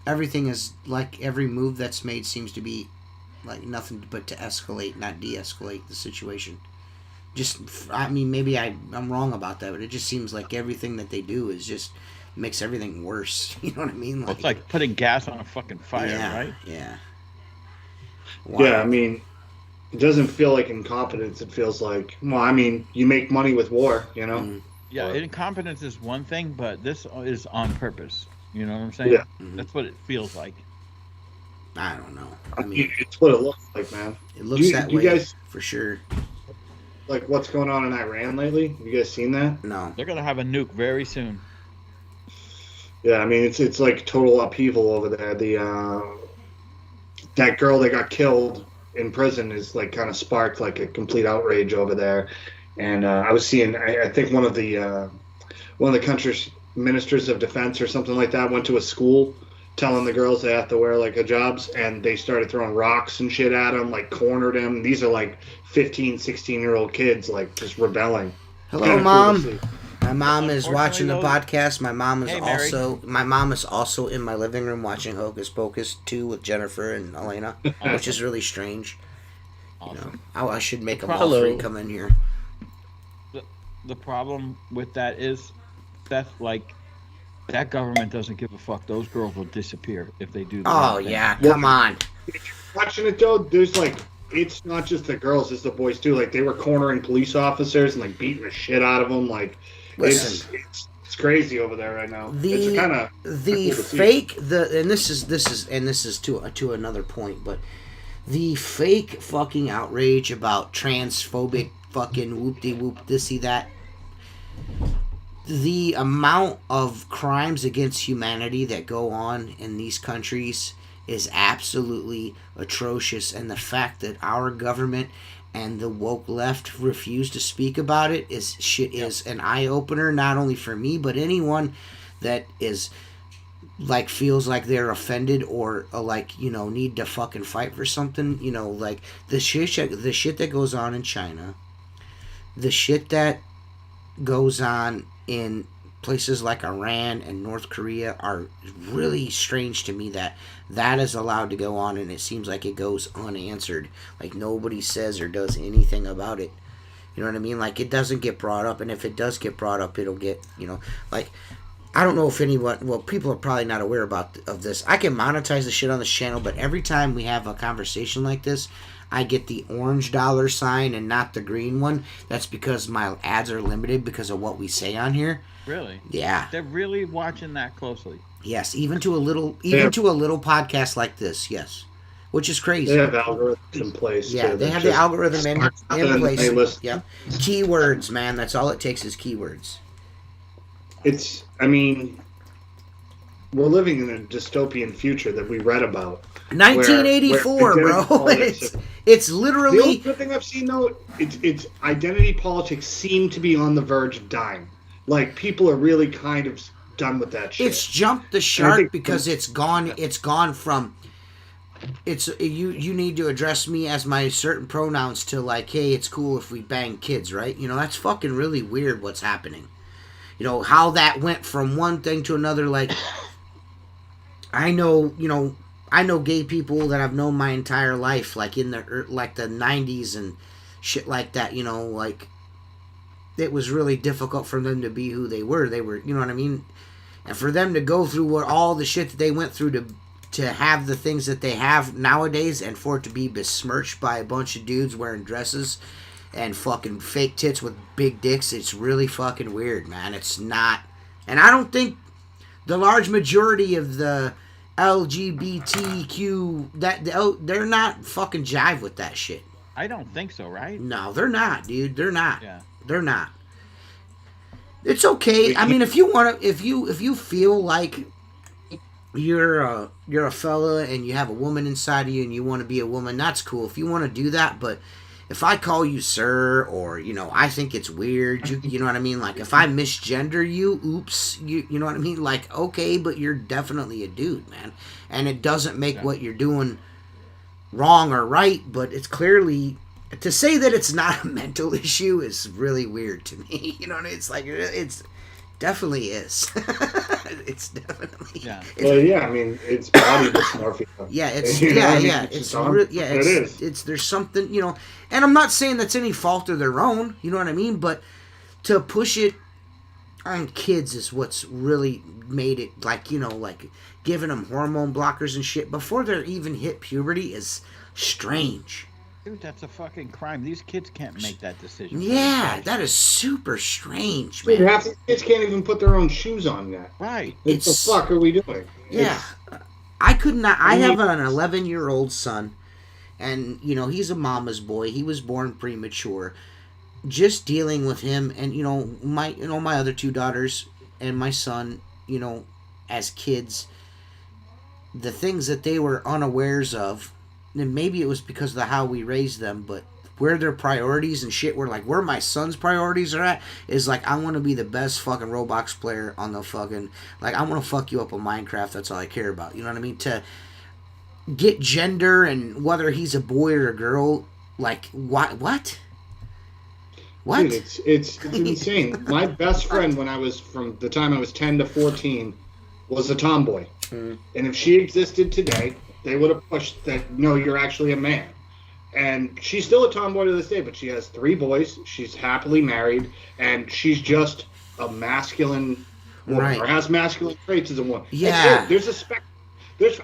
Everything is like every move that's made seems to be like nothing but to escalate, not de-escalate the situation. I mean, maybe I'm wrong about that, but it just seems like everything that they do is just makes everything worse. You know what I mean? Well, it's like putting gas on a fucking fire, yeah, right? Yeah. Wow. Yeah, I mean, it doesn't feel like incompetence. It feels like, well, I mean, you make money with war, Mm-hmm. Yeah, incompetence is one thing, but this is on purpose. You know what I'm saying? Yeah. Mm-hmm. That's what it feels like. I don't know. I mean, it's what it looks like, man. it looks that way guys, for sure. like, what's going on in Iran lately? Have you guys seen that? No. They're going to have a nuke very soon. Yeah, I mean, it's like total upheaval over there. That girl that got killed in prison is like kind of sparked like a complete outrage over there. And I was seeing, I think one of the country's ministers of defense or something like that went to a school telling the girls they have to wear like hijabs, and they started throwing rocks and shit at them, like cornered them. These are like 15, 16-year-old kids like just rebelling. Hello, Mom. My mom is watching the podcast. My mom is also in my living room watching Hocus Pocus 2 with Jennifer and Elena, which is really strange. Awesome. I should make them all three come in here. The problem with that is that that government doesn't give a fuck. Those girls will disappear if they do that. Oh yeah, come on. Watching it though, there's like, it's not just the girls, it's the boys too. Like, they were cornering police officers and like beating the shit out of them. Like, it's crazy over there right now. It's kind of and this is to another point, but the fake fucking outrage about transphobic fucking whoop-de-whoop thisy that. The amount of crimes against humanity that go on in these countries is absolutely atrocious, and the fact that our government and the woke left refuse to speak about it is an eye-opener, not only for me but anyone that is like feels like they're offended or need to fucking fight for something. Like the shit that goes on in China, the shit that goes on in places like Iran and North Korea are really strange to me that is allowed to go on, and it seems like it goes unanswered. Like nobody says or does anything about it. You know what I mean? Like it doesn't get brought up, and if it does get brought up, it'll get, like, I don't know if people are probably not aware of this. I can monetize the shit on this channel, but every time we have a conversation like this, I get the orange dollar sign and not the green one. That's because my ads are limited because of what we say on here. Really? Yeah. They're really watching that closely. Yes, even to a little podcast like this. Yes, which is crazy. They have algorithms in place. Yeah, they have the algorithm in place. Yep. Keywords, man. That's all it takes is keywords. I mean, we're living in a dystopian future that we read about. 1984, bro. It's literally. The only good thing I've seen, though, it's identity politics seem to be on the verge of dying. Like, people are really kind of done with that shit. It's jumped the shark because it's gone. It's gone from. It's you need to address me as my certain pronouns to like, hey, it's cool if we bang kids, right? You know, that's fucking really weird what's happening. You know, how that went from one thing to another. Like, I know gay people that I've known my entire life, like in the 90s and shit like that, you know, like, it was really difficult for them to be who they were. They were, you know what I mean? And for them to go through all the shit that they went through to have the things that they have nowadays, and for it to be besmirched by a bunch of dudes wearing dresses and fucking fake tits with big dicks, it's really fucking weird, man. It's not. And I don't think the large majority of the LGBTQ, they're not fucking jive with that shit. I don't think so, right? No, they're not, dude. They're not. Yeah. They're not. It's okay. I mean, if you want to, if you feel like you're a fella and you have a woman inside of you and you want to be a woman, that's cool. If you want to do that, but if I call you sir, or, you know, I think it's weird, you know what I mean? Like, if I misgender you, oops, you know what I mean? Like, okay, but you're definitely a dude, man. And it doesn't make what you're doing wrong or right, but it's clearly, to say that it's not a mental issue is really weird to me. You know what I mean? It's like, it's definitely is. It's definitely. Yeah. Well, yeah. I mean, it's body dysmorphia. Yeah, it's it's there's something, you know, and I'm not saying that's any fault of their own. You know what I mean? But to push it on kids is what's really made it, like, you know, like giving them hormone blockers and shit before they're even hit puberty is strange. Dude, that's a fucking crime. These kids can't make that decision. Yeah, that is super strange, man. Dude, half the kids can't even put their own shoes on yet. Right. What the fuck are we doing? Yeah. I could not. I have an 11-year-old son, and, you know, he's a mama's boy. He was born premature. Just dealing with him, and, you know, my other two daughters and my son, you know, as kids, the things that they were unawares of, and maybe it was because of how we raised them, but where their priorities and shit were, like, where my son's priorities are at is, like, I want to be the best fucking Roblox player on the fucking, like, I want to fuck you up on Minecraft. That's all I care about. You know what I mean? To get gender and whether he's a boy or a girl, like, what? What? Dude, it's insane. My best friend when I was, from the time I was 10 to 14, was a tomboy. And if she existed today, they would have pushed that, no, you're actually a man. And she's still a tomboy to this day, but she has 3 boys. She's happily married, and she's just a masculine woman, right, or has masculine traits as a woman. Yeah. There's a spectrum.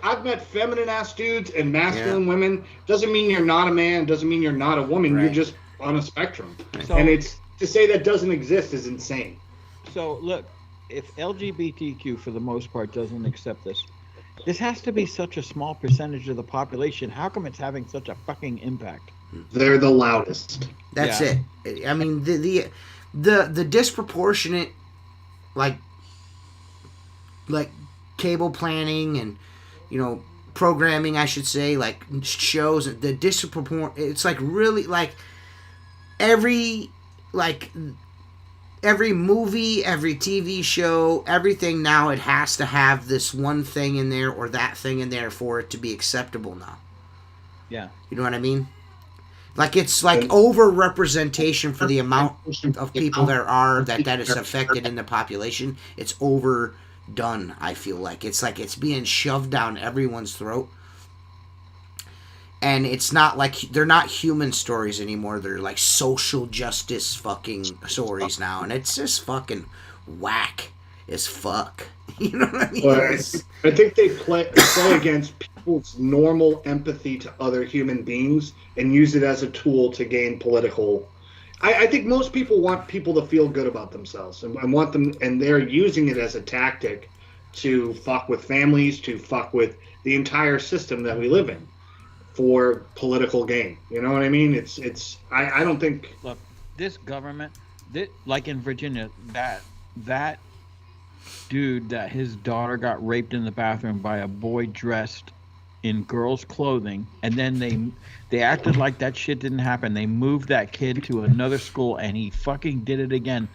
I've met feminine-ass dudes and masculine women. Doesn't mean you're not a man. Doesn't mean you're not a woman. Right. You're just on a spectrum. So, and it's, to say that doesn't exist is insane. So, look, if LGBTQ, for the most part, doesn't accept this has to be such a small percentage of the population. How come it's having such a fucking impact? They're the loudest. That's it. I mean, the disproportionate, like cable planning and, you know, programming, I should say, like shows, the disproportionate, it's like really like every movie, every TV show, everything now, it has to have this one thing in there or that thing in there for it to be acceptable now. Yeah. You know what I mean? Like, it's like over-representation for the amount of people there are that is affected in the population. It's overdone, I feel like. It's being shoved down everyone's throat. And it's not like, they're not human stories anymore. They're like social justice fucking stories now. And it's just fucking whack as fuck. You know what I mean? Well, I think they play against people's normal empathy to other human beings and use it as a tool to gain political. I think most people want people to feel good about themselves and want them, and they're using it as a tactic to fuck with families, to fuck with the entire system that we live in. for political gain. You know what I mean? I don't think. Look, this government, like in Virginia, that dude, that his daughter got raped in the bathroom by a boy dressed in girls' clothing, and then they acted like that shit didn't happen. They moved that kid to another school, and he fucking did it again.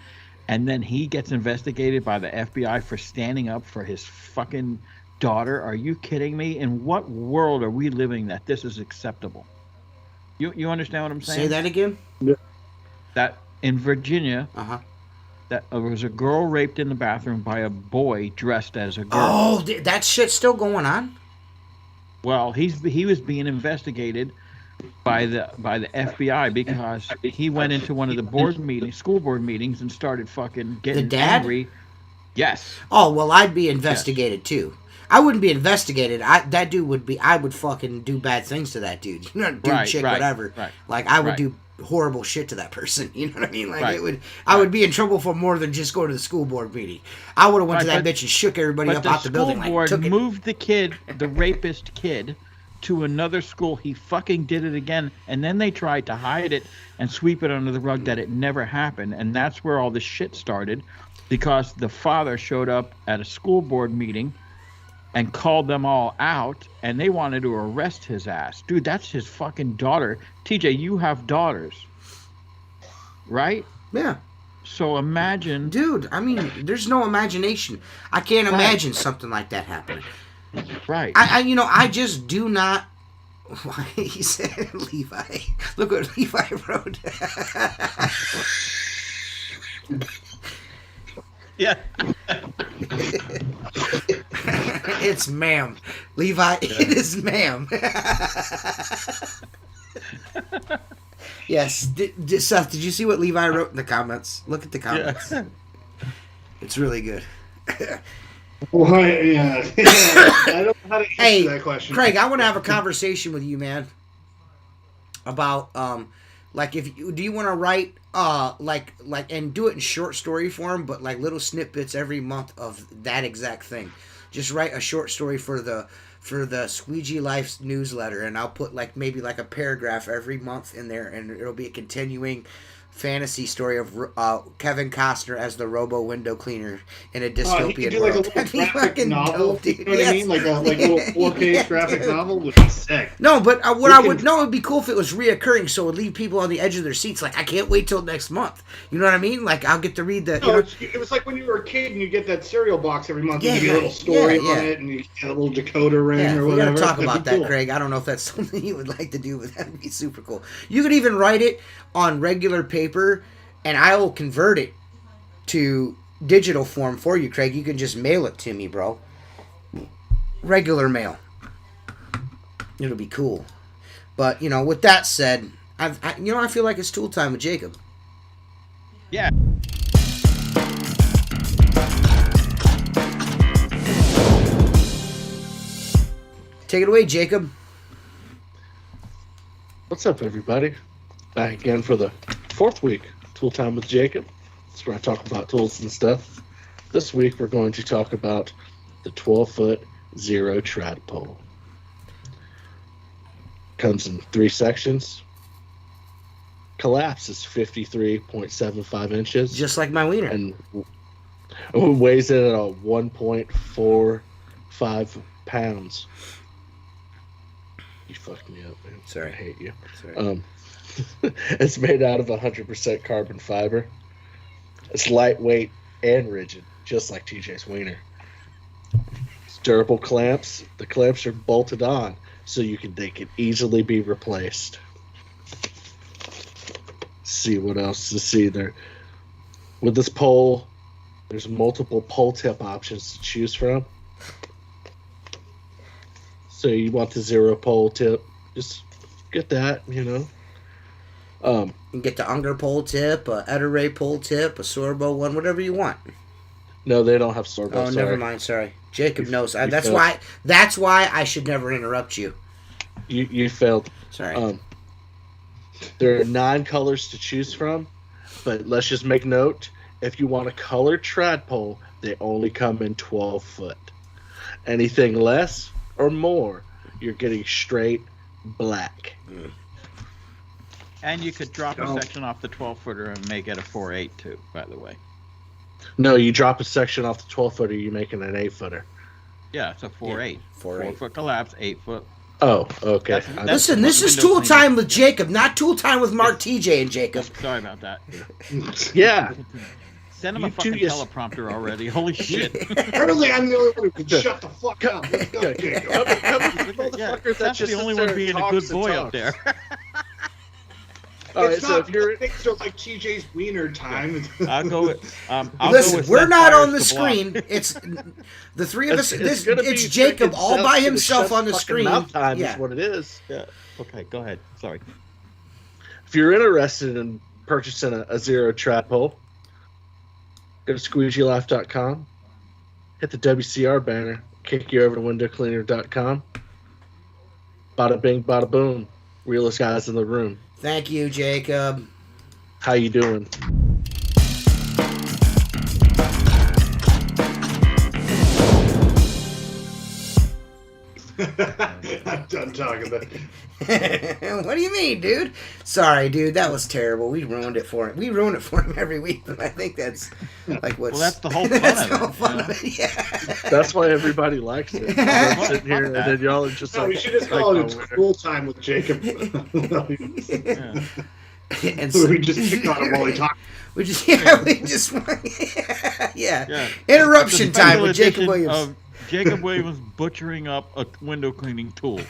And then he gets investigated by the FBI for standing up for his fucking daughter. Are you kidding me? In what world are we living that this is acceptable? You understand what I'm saying? Say that again? Yeah. That in Virginia, that was a girl raped in the bathroom by a boy dressed as a girl. Oh, that shit's still going on? Well, he was being investigated by the FBI because he went into one of the school board meetings, and started fucking getting angry. Yes. Oh, well, I'd be investigated too. I wouldn't be investigated. That dude would be. I would fucking do bad things to that dude. You know, dude, chick, whatever. Right. Like I would do horrible shit to that person. You know what I mean? Like I would be in trouble for more than just going to the school board meeting. I would have went to that bitch and shook everybody up out the building. The school board moved the rapist kid, to another school. He fucking did it again, and then they tried to hide it and sweep it under the rug that it never happened, and that's where all the shit started, because the father showed up at a school board meeting and called them all out, and they wanted to arrest his ass. Dude, that's his fucking daughter. TJ, you have daughters, right? Yeah. So imagine... Dude, I mean, there's no imagination. I can't imagine something like that happening. Right. I just do not... Why he said Levi. Look what Levi wrote. Yeah. It's ma'am. Levi, it is ma'am. Yes. Seth, did you see what Levi wrote in the comments? Look at the comments. Yeah. It's really good. Well, yeah. I don't know how to answer that question. Craig, I want to have a conversation with you, man. About like if you, do you want to write like and do it in short story form, but like little snippets every month of that exact thing. Just write a short story for the Squeegee Life newsletter, and I'll put like maybe like a paragraph every month in there, and it'll be a continuing fantasy story of Kevin Costner as the robo window cleaner in a dystopian world. Like a little graphic novel, you know what I mean? Like a little 4-page graphic novel would be sick. No, but it'd be cool if it was reoccurring, so it would leave people on the edge of their seats. Like, I can't wait till next month. You know what I mean? Like, I'll get to read the. No, it was like when you were a kid and you get that cereal box every month, and you get a little story on it, and you get a little decoder ring or whatever. We gotta talk about that, cool. Craig. I don't know if that's something you would like to do, but that'd be super cool. You could even write it on regular paper, and I will convert it to digital form for you, Craig. You can just mail it to me, bro. Regular mail. It'll be cool. But, with that said, I feel like it's tool time with Jacob. Yeah. Take it away, Jacob. What's up, everybody? Back again for the 4th week, Tool Time with Jacob. That's where I talk about tools and stuff. This week, we're going to talk about the 12-foot Zero trad pole. Comes in 3 sections. Collapse is 53.75 inches. Just like my wiener. And weighs in at 1.45 pounds. You fucked me up, man. Sorry. I hate you. Sorry. It's made out of 100% carbon fiber. It's lightweight and rigid, just like TJ's wiener. It's durable clamps. The clamps are bolted on, so they can easily be replaced. See what else to see there. With this pole, there's multiple pole tip options to choose from. So you want the zero pole tip, just get that, You can get the Unger pole tip, a Ederay pole tip, a Sorbo one, whatever you want. No, they don't have Sorbo. Oh, never mind. Sorry, Jacob knows. That's why I should never interrupt you. You failed. Sorry. There are 9 colors to choose from, but let's just make note: if you want a colored trad pole, they only come in 12 foot. Anything less or more, you're getting straight black. And you could drop a section off the 12-footer and make it a 4.8 too, by the way. No, you drop a section off the 12-footer, you're making an 8-footer. Yeah, it's a 4.8. Yeah, 4-foot collapse, 8-foot. Oh, okay. Listen, this is tool time with Jacob, not tool time with Mark, TJ, and Jacob. Sorry about that. Yeah. Send him a fucking teleprompter already. Holy shit. Apparently, I'm the only one who can shut the fuck up. Let's go, Jacob. That's the only one being a good boy up there. All right, so if you're things are like TJ's wiener time. I'll go with. Listen, we're not on the screen. It's the three of us. It's Jacob all by himself on the screen. Time is what it is. Yeah. Okay, go ahead. Sorry. If you're interested in purchasing a Zero trap hole, go to squeegeelife.com, hit the WCR banner, kick you over to windowcleaner.com. Bada bing, bada boom. Realest guys in the room. Thank you, Jacob. How you doing? I'm done talking about What do you mean, dude? Sorry, dude. That was terrible. We ruined it for him. We ruin it for him every week, but I think that's like what's... Well, that's the whole fun of it. Yeah. That's why everybody likes it. I'm sitting here, and then y'all are just we should just call it full time with Jacob. And so, we just pick on him while he talks. Yeah. Interruption time with Jacob Williams. Jacob Williams butchering up a window cleaning tool.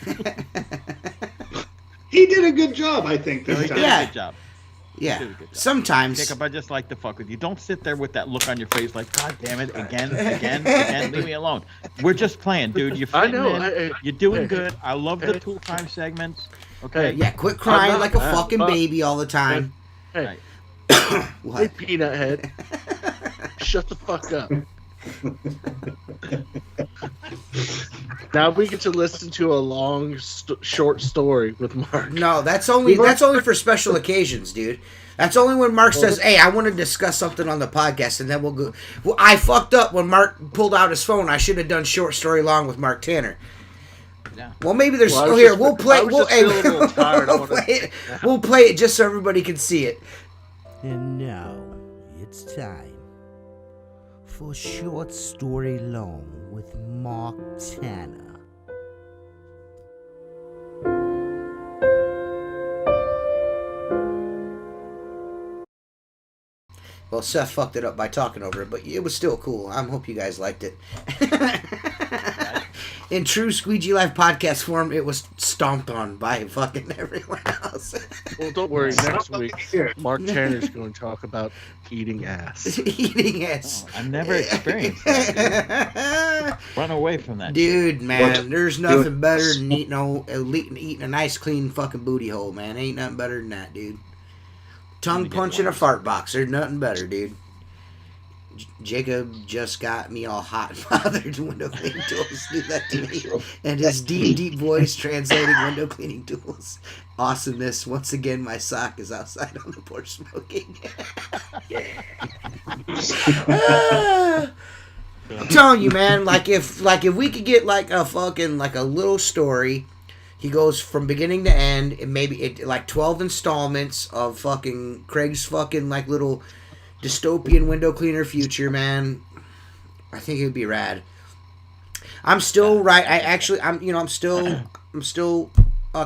He did a good job, I think. He did a good job. Yeah. Sometimes. Jacob, I just like to fuck with you. Don't sit there with that look on your face like, God damn it, again. Leave me alone. We're just playing, dude. You're fitting in. You're doing good. I love the tool time segments. Okay. Yeah, quit crying like a fucking baby all the time. Hey, what? Hey, peanut head. Shut the fuck up. Now we get to listen to a long, short story with Mark. No, that's only for special occasions, dude. That's only when Mark says, "Hey, I want to discuss something on the podcast," and then we'll go. Well, I fucked up when Mark pulled out his phone. I should have done short story long with Mark Tanner. Yeah. Well, maybe there's. We'll play. We'll play it just so everybody can see it. And now it's time for Short Story Long with Mark Tanner. Well, Seth fucked it up by talking over it, but it was still cool. I hope you guys liked it. In true Squeegee Life podcast form, it was stomped on by fucking everyone else. Well, don't worry. Next week, Mark Tanner's going to talk about eating ass. Eating ass. Oh, I've never experienced that. Run away from that. Dude, man, there's nothing better than eating a nice, clean fucking booty hole, man. Ain't nothing better than that, dude. Tongue punch in a fart box. There's nothing better, dude. Jacob just got me all hot and bothered. Window cleaning tools do that to me. And his deep, deep voice translating window cleaning tools. Awesomeness. Once again, my sock is outside on the porch smoking. I'm telling you, man. Like if we could get like a fucking like a little story. He goes from beginning to end, and maybe like 12 installments of fucking Craig's fucking like little dystopian window cleaner future, man. I think it would be rad. I'm still I'm still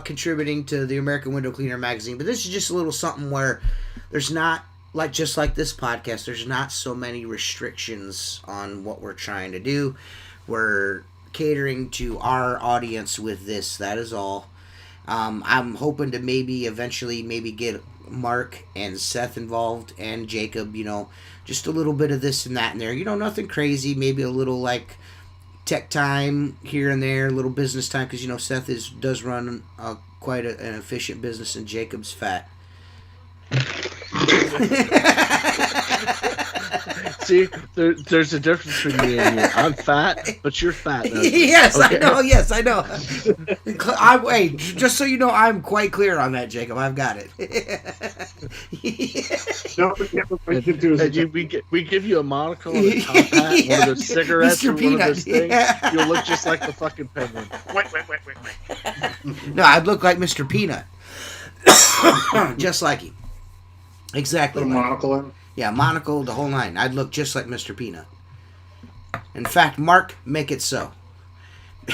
contributing to the American Window Cleaner magazine, but this is just a little something where there's not just like this podcast. There's not so many restrictions on what we're trying to do. We're catering to our audience with this. That is all. I'm hoping to eventually get Mark and Seth involved and Jacob, just a little bit of this and that in there. Nothing crazy. Maybe a little like tech time here and there, a little business time, because Seth does run quite an efficient business and Jacob's fat. See, there's a difference between me and you. I'm fat, but you're fat. Yes, okay. I know. Yes, I know. Wait, just so you know, I'm quite clear on that, Jacob. I've got it. We give you a monocle and a top hat, one of those cigarettes, or one of those things. Yeah. You'll look just like the fucking penguin. Wait. No, I'd look like Mr. Peanut. Just like him. Exactly. Put a monocle in? Yeah, monocle, the whole nine. I'd look just like Mr. Peanut. In fact, Mark, make it so.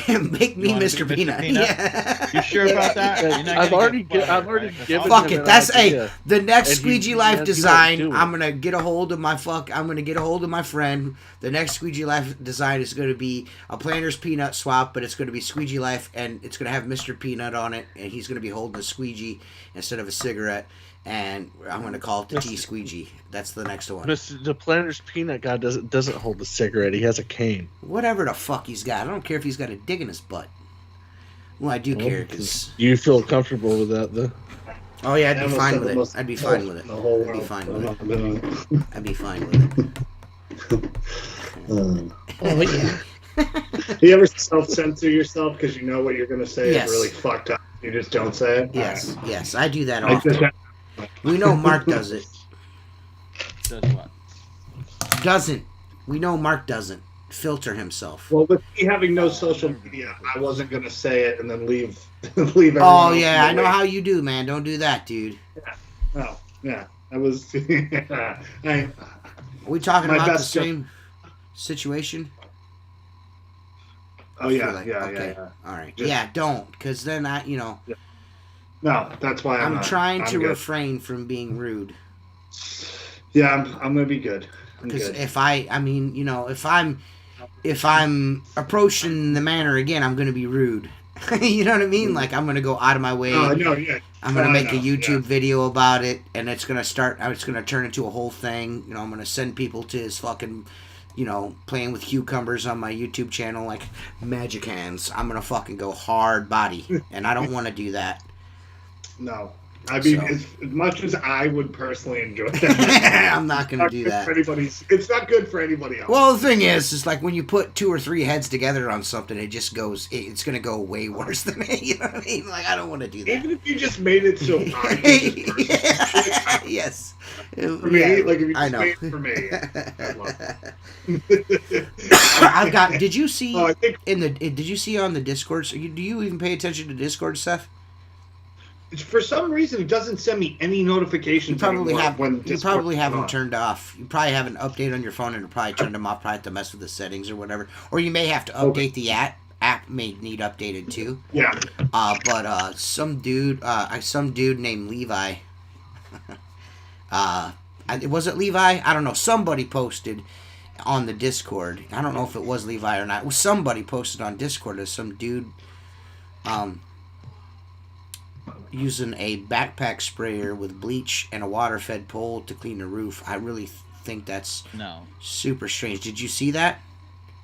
Make me Mr. Peanut. Yeah. You sure about that? I've already given. Fuck it. That's the next Squeegee Life design. I'm gonna get a hold of my friend. The next Squeegee Life design is gonna be a Planters Peanut swap, but it's gonna be Squeegee Life, and it's gonna have Mr. Peanut on it, and he's gonna be holding a squeegee instead of a cigarette. And I'm going to call it the T Squeegee. That's the next one. The Planters Peanut guy doesn't hold a cigarette. He has a cane. Whatever the fuck he's got. I don't care if he's got a dig in his butt. Well, I do care because... You feel comfortable with that, though? Oh, yeah, I'd be fine with it. I'd be fine with it. I'd be fine with it. Oh, yeah. You ever self-censor yourself because you know what you're going to say is really fucked up? You just don't say it? Yes, yes. I do that often. We know Mark does it. Does what? Doesn't. We know Mark doesn't filter himself. Well, with me having no social media, I wasn't going to say it and then leave everyone Oh, yeah. I know how you do, man. Don't do that, dude. Yeah. No. Yeah. I was... Are we talking about the same situation? Oh, yeah. Yeah. All right. Yeah, don't. Because then Yeah. No, that's why I'm trying to refrain from being rude. Yeah, I'm gonna be good. Because if I'm approaching the manor again, I'm gonna be rude. You know what I mean? Like I'm gonna go out of my way. Oh, no, yeah. I'm gonna make a YouTube video about it, and it's gonna turn into a whole thing. You know, I'm gonna send people to his fucking, playing with cucumbers on my YouTube channel like magic hands. I'm gonna fucking go hard body, and I don't want to do that. No. I mean, as much as I would personally enjoy that, I'm not going to do that. It's not good for anybody else. Well, the thing is like when you put 2 or 3 heads together on something, it just goes, it's going to go way worse than it. You know what I mean? Like, I don't want to do that. Even if you just made it so I can yes. For me, like if you just made it for me, I've got, did you see did you see on the Discord, do you even pay attention to Discord, Seth? For some reason, it doesn't send me any notifications. You probably have them turned off. You probably have an update on your phone and you probably turned them off. Probably have to mess with the settings or whatever. Or you may have to update the app. App may need updated too. Yeah. But some dude named Levi. Was it Levi? I don't know. Somebody posted on the Discord. I don't know if it was Levi or not. Somebody posted on Discord as some dude. Using a backpack sprayer with bleach and a water-fed pole to clean the roof. I really think that's super strange. Did you see that?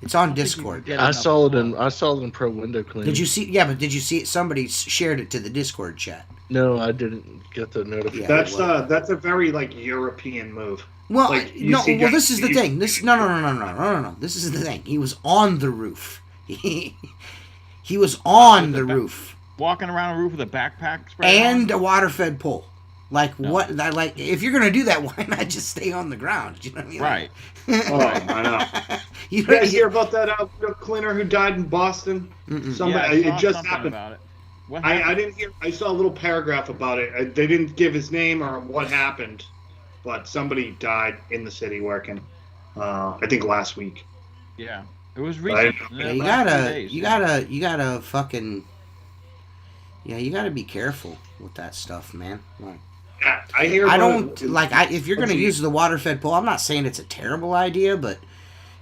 It's on Discord. I saw it in Pro Window Cleaning. Did you see? Yeah, but did you see it? Somebody shared it to the Discord chat. No, I didn't get the notification. That's a very European move. Well, this is the thing. No. This is the thing. He was on the roof. He was on the roof. Walking around a roof with a backpack spray and a water-fed pole. If you're gonna do that, why not just stay on the ground? Do you know what I mean? Right. I know. You guys hear about that cleaner who died in Boston? Somebody, it just happened. About it. What happened? I didn't hear. I saw a little paragraph about it. They didn't give his name or what happened, but somebody died in the city working. I think last week. Yeah, it was recent. You gotta fucking. Yeah, you got to be careful with that stuff, man. Yeah, I hear. If you're gonna use the water-fed pole, I'm not saying it's a terrible idea, but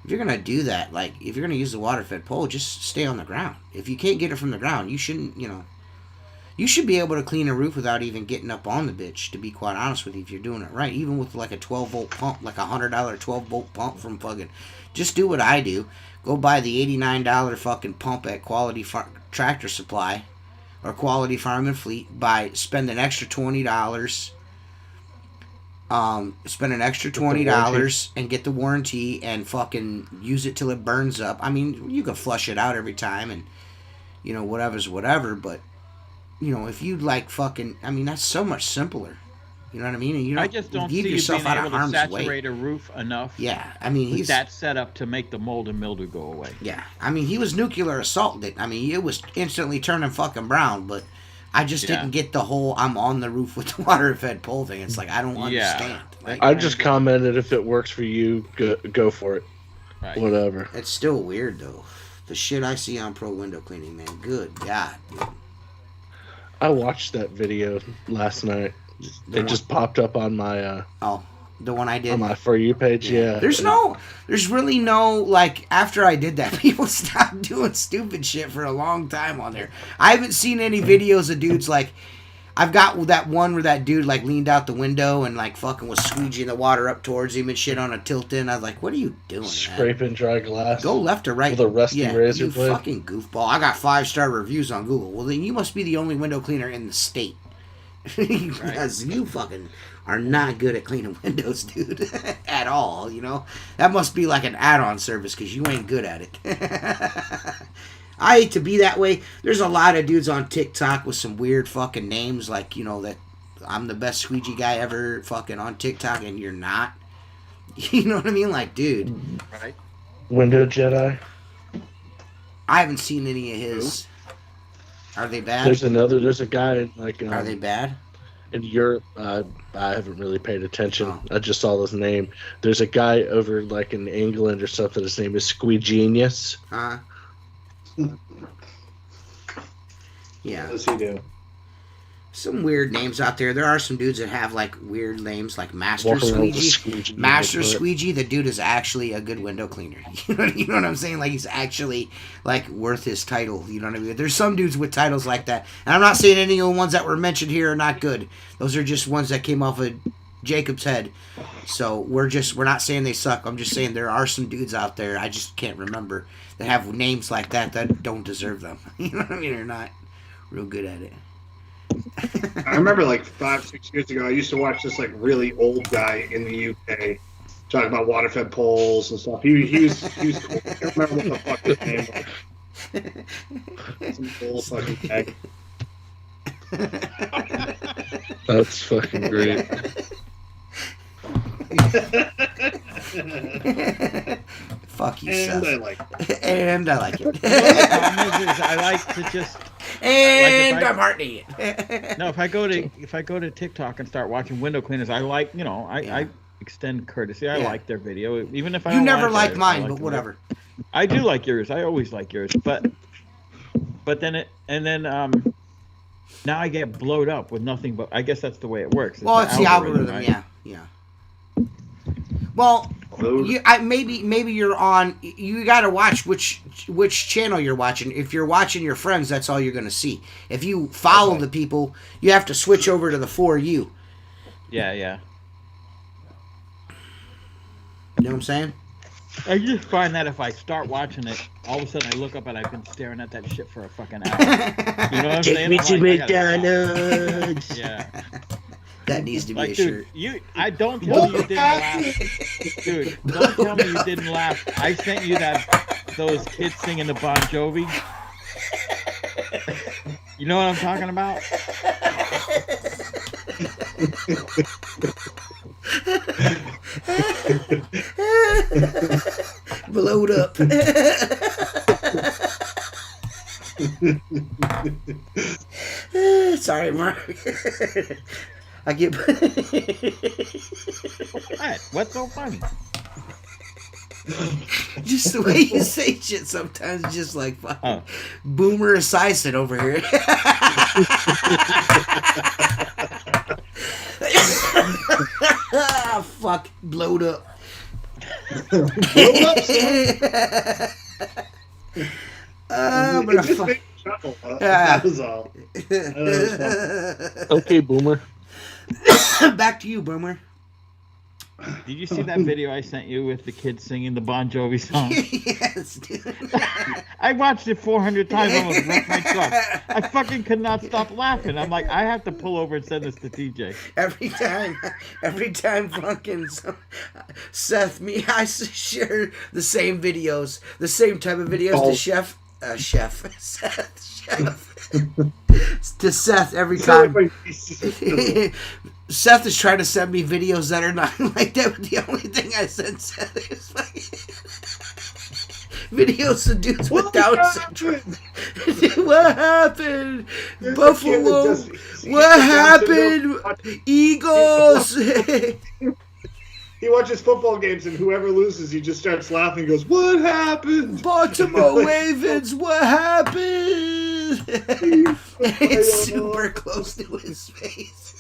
if you're gonna do that, if you're gonna use the water-fed pole, just stay on the ground. If you can't get it from the ground, you shouldn't. You should be able to clean a roof without even getting up on the bitch. To be quite honest with you, if you're doing it right, even with a 12-volt pump, like $100 12-volt pump from fucking, just do what I do. Go buy the $89 fucking pump at Quality Tractor Supply. Or Quality Farm and Fleet, spend an extra $20 spend an extra $20 and get the warranty and fucking use it till it burns up. I mean, you can flush it out every time and, you know, whatever's whatever, but, you know, if you like fucking, I mean, that's so much simpler. You know what I mean? And you I just don't see you being able to saturate a roof enough. Yeah, I mean, he's that set up to make the mold and mildew go away. Yeah, I mean, he was nuclear assaulted. I mean, it was instantly turning fucking brown, but I just didn't get the whole I'm on the roof with the water-fed pole thing. It's like, I don't understand. Like, I just commented if it works for you, go for it. Right. Whatever. It's still weird, though. The shit I see on pro window cleaning, man. Good God, dude. I watched that video last night. It just popped up on my the one I did on my For You page. Yeah. There's really no, like, after I did that, people stopped doing stupid shit for a long time on there. I haven't seen any videos of dudes like, I've got that one where that dude like leaned out the window and like fucking was squeegeeing the water up towards him and shit on a tilt-in. I was like, what are you doing, Scraping man? Dry glass. Go left or right. With a rusty razor blade. You fucking goofball. I got 5-star reviews on Google. Well, then you must be the only window cleaner in the state. Because you fucking are not good at cleaning windows, dude. At all, you know? That must be like an add-on service because you ain't good at it. I hate to be that way. There's a lot of dudes on TikTok with some weird fucking names, like, you know, that I'm the best squeegee guy ever fucking on TikTok, and you're not. You know what I mean? Like, dude. Right. Window Jedi. I haven't seen any of his. Are they bad? There's a guy, like... Are they bad? In Europe, I haven't really paid attention. Oh. I just saw his name. There's a guy over, like, in England or something. His name is Squeegenius. Yeah. What does he do? Some weird names out there. There are some dudes that have like weird names, like Master Squeegee. Master Squeegee. The dude is actually a good window cleaner. You know what I'm saying? Like, he's actually like worth his title. You know what I mean? There's some dudes with titles like that, and I'm not saying any of the ones that were mentioned here are not good. Those are just ones that came off of Jacob's head. So we're not saying they suck. I'm just saying there are some dudes out there, I just can't remember, that have names like that don't deserve them. You know what I mean? They're not real good at it. I remember like 5-6 years ago, I used to watch this like really old guy in the UK talking about water-fed poles and stuff. He was cool. I can't remember what the fuck his name was. Some old fucking guy. That's fucking great. Fuck you, and Seth. I like it. And I like it. The problem is I like to just... And like I'm heartening it. No, if I go to TikTok and start watching window cleaners, I like, you know, I extend courtesy. I like their video, even if I don't never like liked mine, but whatever. I do like yours. I always like yours, but then now I get blowed up with nothing but. I guess that's the way it works. Well, it's the algorithm, right? Yeah. Well, maybe you're on. You got to watch which channel you're watching. If you're watching your friends, that's all you're going to see. If you follow the people, you have to switch over to the For You. Yeah. You know what I'm saying? I just find that if I start watching it, all of a sudden I look up and I've been staring at that shit for a fucking hour. You know what I'm saying? Take me to McDonald's. Yeah. That needs to be like, a dude, shirt. Don't tell me you didn't laugh. Dude, don't tell me you didn't laugh. I sent you those kids singing the Bon Jovi. You know what I'm talking about? Blowed up. Sorry, Mark. I get. What's so funny? Just the way you say shit sometimes, just like fucking Boomer Esiason over here. Fuck, blowed up. I'm gonna fuck. That was all. Okay, Boomer. Back to you, Boomer. Did you see that video I sent you with the kids singing the Bon Jovi song? Yes, dude. I watched it 400 times, almost wrecked my truck. I fucking could not stop laughing. I'm like, I have to pull over and send this to TJ. Every time fucking Seth, I share the same videos, the same type of videos to to Seth every time. Seth is trying to send me videos that are not like that, but the only thing I send Seth is fucking videos of dudes with Down syndrome. What happened? There's Buffalo. What happened? Eagles. He watches football games, and whoever loses, he just starts laughing and goes, "What happened? Baltimore Ravens, what happened?" It's super close to his face.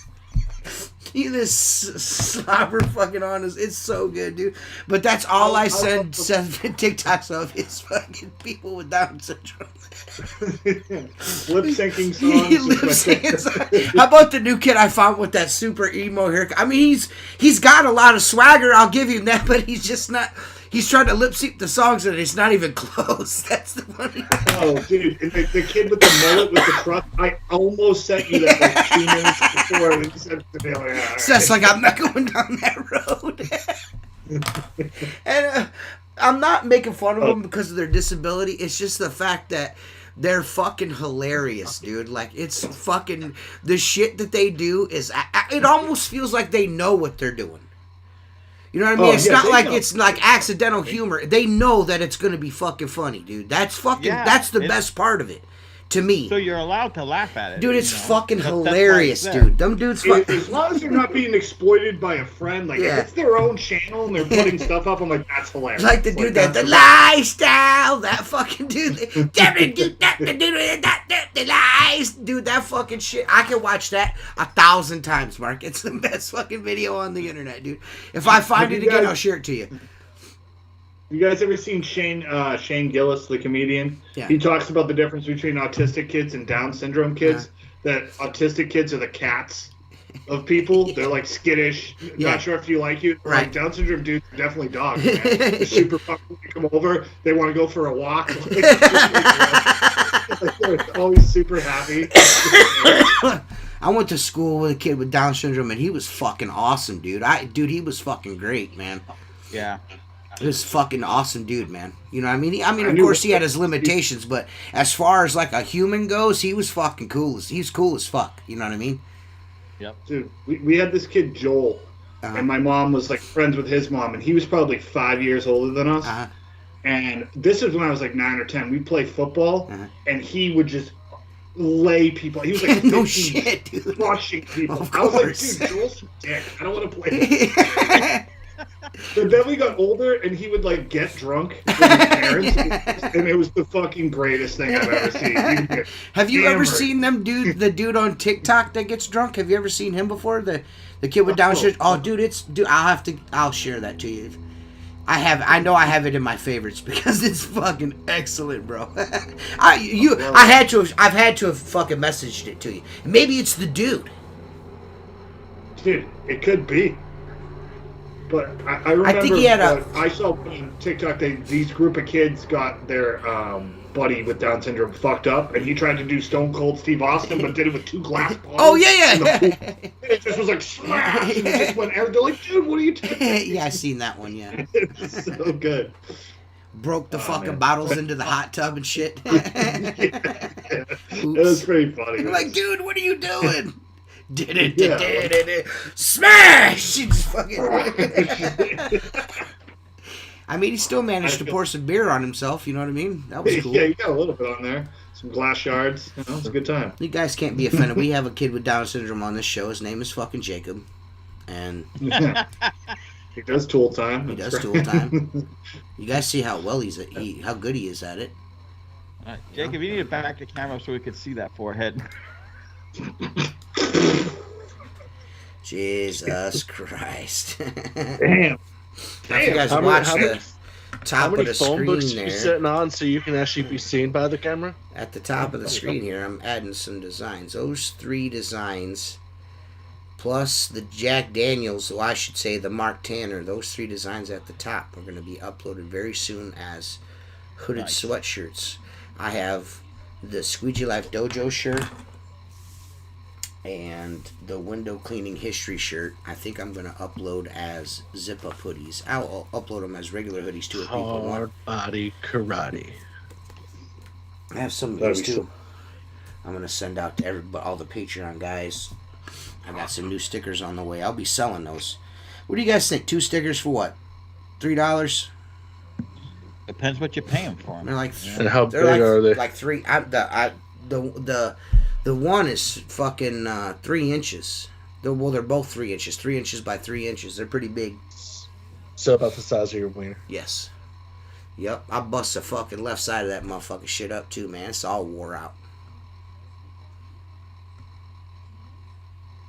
He just slobber fucking on us. It's so good, dude. But that's all I send TikToks of is fucking people with Down syndrome. Lip syncing songs. How about the new kid I found with that super emo haircut? I mean, he's got a lot of swagger. I'll give him that, but he's just not. He's trying to lip sync the songs and it's not even close. That's the funny thing. Oh, dude. And the kid with the mullet with the truck, I almost sent you that like 2 minutes before. And you said to me, right. Seth's like, I'm not going down that road. And I'm not making fun of them because of their disability. It's just the fact that they're fucking hilarious, dude. Like, it's fucking... The shit that they do is... It almost feels like they know what they're doing. You know what I mean? It's not like it's like accidental humor. They know that it's going to be fucking funny, dude. That's fucking... that's the best part of it. To me. So you're allowed to laugh at it. Dude, it's fucking hilarious, dude. Them dudes fucking... As long as they're not being exploited by a friend, like, if it's their own channel and they're putting stuff up, I'm like, that's hilarious. Like the dude the lifestyle, that fucking dude. The lies. Dude, that fucking shit. I can watch that 1,000 times, Mark. It's the best fucking video on the internet, dude. If I find it again, I'll share it to you. You guys ever seen Shane Gillis, the comedian? Yeah. He talks about the difference between autistic kids and Down syndrome kids. That autistic kids are the cats of people. They're like skittish. Not sure if you like you. Right. Like Down syndrome dudes are definitely dogs. Man. They're super fucking. They come over. They want to go for a walk. They're always super happy. I went to school with a kid with Down syndrome, and he was fucking awesome, dude. He was fucking great, man. Yeah. He was fucking awesome dude, man. You know what I mean? Of course, he had his limitations, but as far as, like, a human goes, he was fucking cool. He's cool as fuck. You know what I mean? Yep. Dude, we had this kid, Joel, and my mom was, like, friends with his mom, and he was probably 5 years older than us. And this is when I was, like, 9 or 10. We'd play football, and he would just lay people. He was, like, no shit, dude. Crushing people. I was like, dude, Joel's a dick. I don't want to play. But then we got older, and he would, like, get drunk with his parents, and it was the fucking greatest thing I've ever seen. Have you ever seen the dude on TikTok that gets drunk? Have you ever seen him before? The kid with Down syndrome? Oh, dude, I'll share that to you. I know I have it in my favorites because it's fucking excellent, bro. I've had to have fucking messaged it to you. Maybe it's the dude. Dude, it could be. But I remember I think he had I saw on TikTok these group of kids got their buddy with Down syndrome fucked up, and he tried to do Stone Cold Steve Austin, but did it with 2 glass bottles. Oh, yeah. It just was like, smash! And it just went, they're like, dude, what are you doing? Yeah, I seen that one, yeah. It was so good. Broke the fucking bottles into the hot tub and shit. It was pretty funny. Like, dude, what are you doing? Smash! He just fucking... I mean, he still managed to pour some beer on himself, you know what I mean? That was cool. Yeah, you got a little bit on there. Some glass shards. You know, it's a good time. You guys can't be offended. We have a kid with Down syndrome on this show. His name is fucking Jacob. And... He does tool time. He does tool time. You guys see how well how good he is at it. All right, Jacob, you need to back the camera so we could see that forehead. Jesus Christ. Damn. If you guys watch the top of the screen books there. You sitting on so you can actually be seen by the camera? At the top of the screen here, I'm adding some designs. Those 3 designs plus the Jack Daniels, well, I should say the Mark Tanner. Those 3 designs at the top are going to be uploaded very soon as hooded sweatshirts. I have the Squeegee Life Dojo shirt and the window cleaning history shirt. I think I'm going to upload as zip up hoodies. I'll upload them as regular hoodies too if people want. Hard body karate. I have some of these too. I'm going to send out to everybody, all the Patreon guys. I got some new stickers on the way. I'll be selling those. What do you guys think? 2 stickers for what? $3? Depends what you pay them for. They're like, and how big are they? Like 3. The one is fucking 3 inches. They're both 3 inches. 3 inches by 3 inches. They're pretty big. So about the size of your wiener. Yes. Yep. I bust the fucking left side of that motherfucking shit up too, man. It's all wore out.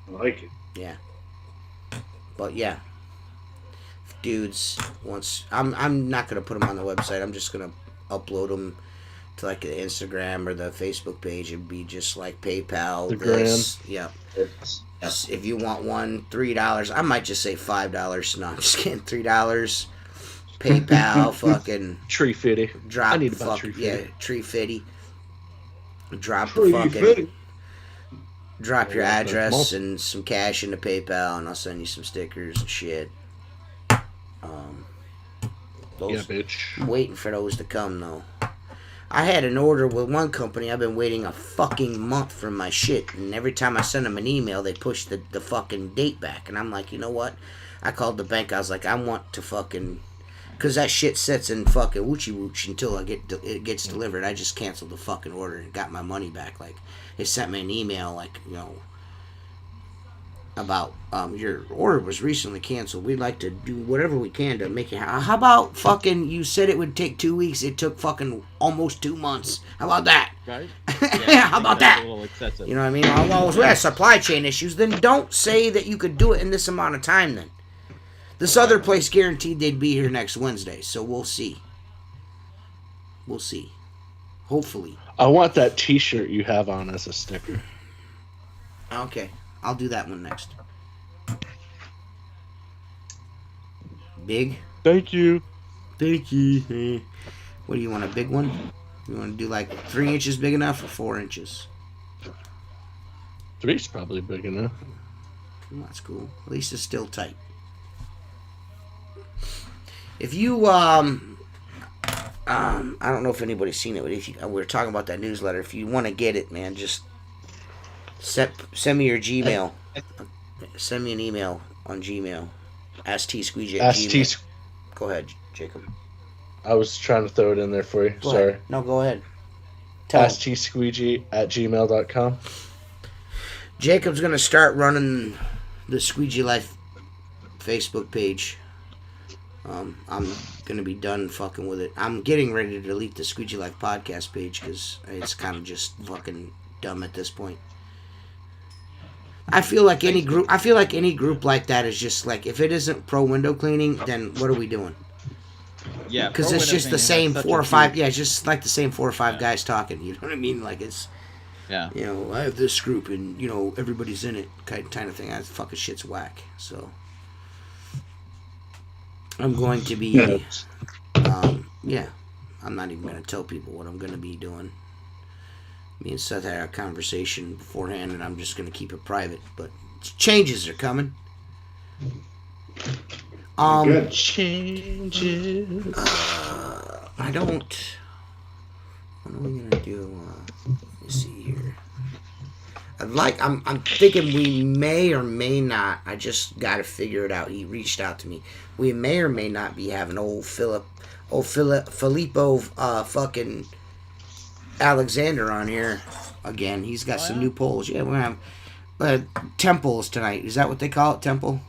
I like it. Yeah. But yeah. Dudes, once I'm not gonna put them on the website. I'm just gonna upload them to like the Instagram or the Facebook page. It'd be just like PayPal. The gram. Yeah. If you want one, $3. I might just say $5. No, I'm just kidding. $3. PayPal, fucking tree fitty. Drop. I need about tree fitty. Yeah, tree fitty. Drop the fucking. Drop your address and some cash into PayPal, and I'll send you some stickers and shit. Yeah, bitch. I'm waiting for those to come, though. I had an order with one company. I've been waiting a fucking month for my shit, and every time I send them an email, they push the fucking date back. And I'm like, you know what? I called the bank. I was like, I want to fucking... Because that shit sits in fucking woochie wooch until it gets delivered. I just canceled the fucking order and got my money back. Like, they sent me an email, like, you know, about your order was recently canceled. We'd like to do whatever we can to make it. How about fucking? You said it would take 2 weeks. It took fucking almost 2 months. How about that? Right? Yeah, how about that? A little excessive. You know what I mean? Well, we have supply chain issues. Then don't say that you could do it in this amount of time. Then this other place guaranteed they'd be here next Wednesday. So we'll see. We'll see. Hopefully. I want that T-shirt you have on as a sticker. Okay. I'll do that one next. Big? Thank you. Thank you. What do you want, a big one? You want to do like 3 inches big enough or 4 inches? 3's probably big enough. Well, that's cool. At least it's still tight. If you, I don't know if anybody's seen it, but if you, we were talking about that newsletter. If you want to get it, man, just send me your Gmail. Send me an email on Gmail. AskTSqueegee@gmail. Go ahead, Jacob. I was trying to throw it in there for you. Go Sorry. ahead. No, go ahead. AskTSqueegee@gmail.com. Jacob's going to start running the Squeegee Life Facebook page. I'm going to be done fucking with it. I'm getting ready to delete the Squeegee Life podcast page because it's kind of just fucking dumb at this point. I feel like any group like that is just like, if it isn't pro window cleaning, then what are we doing? Yeah, because it's just the same 4 or 5. Yeah, it's just like the same 4 or 5 guys talking. You know what I mean? Like, it's, yeah. You know, I have this group and, you know, everybody's in it kind of thing. That fucking shit's whack. So I'm going to be, I'm not even going to tell people what I'm going to be doing. Me and Seth had a conversation beforehand, and I'm just going to keep it private. But changes are coming. Good. Changes. I don't. What are we going to do? Let me see here. I'm thinking we may or may not. I just got to figure it out. He reached out to me. We may or may not be having Filippo fucking Alexander on here again. He's got some new polls. Yeah, we're gonna have temples tonight. Is that what they call it? Temple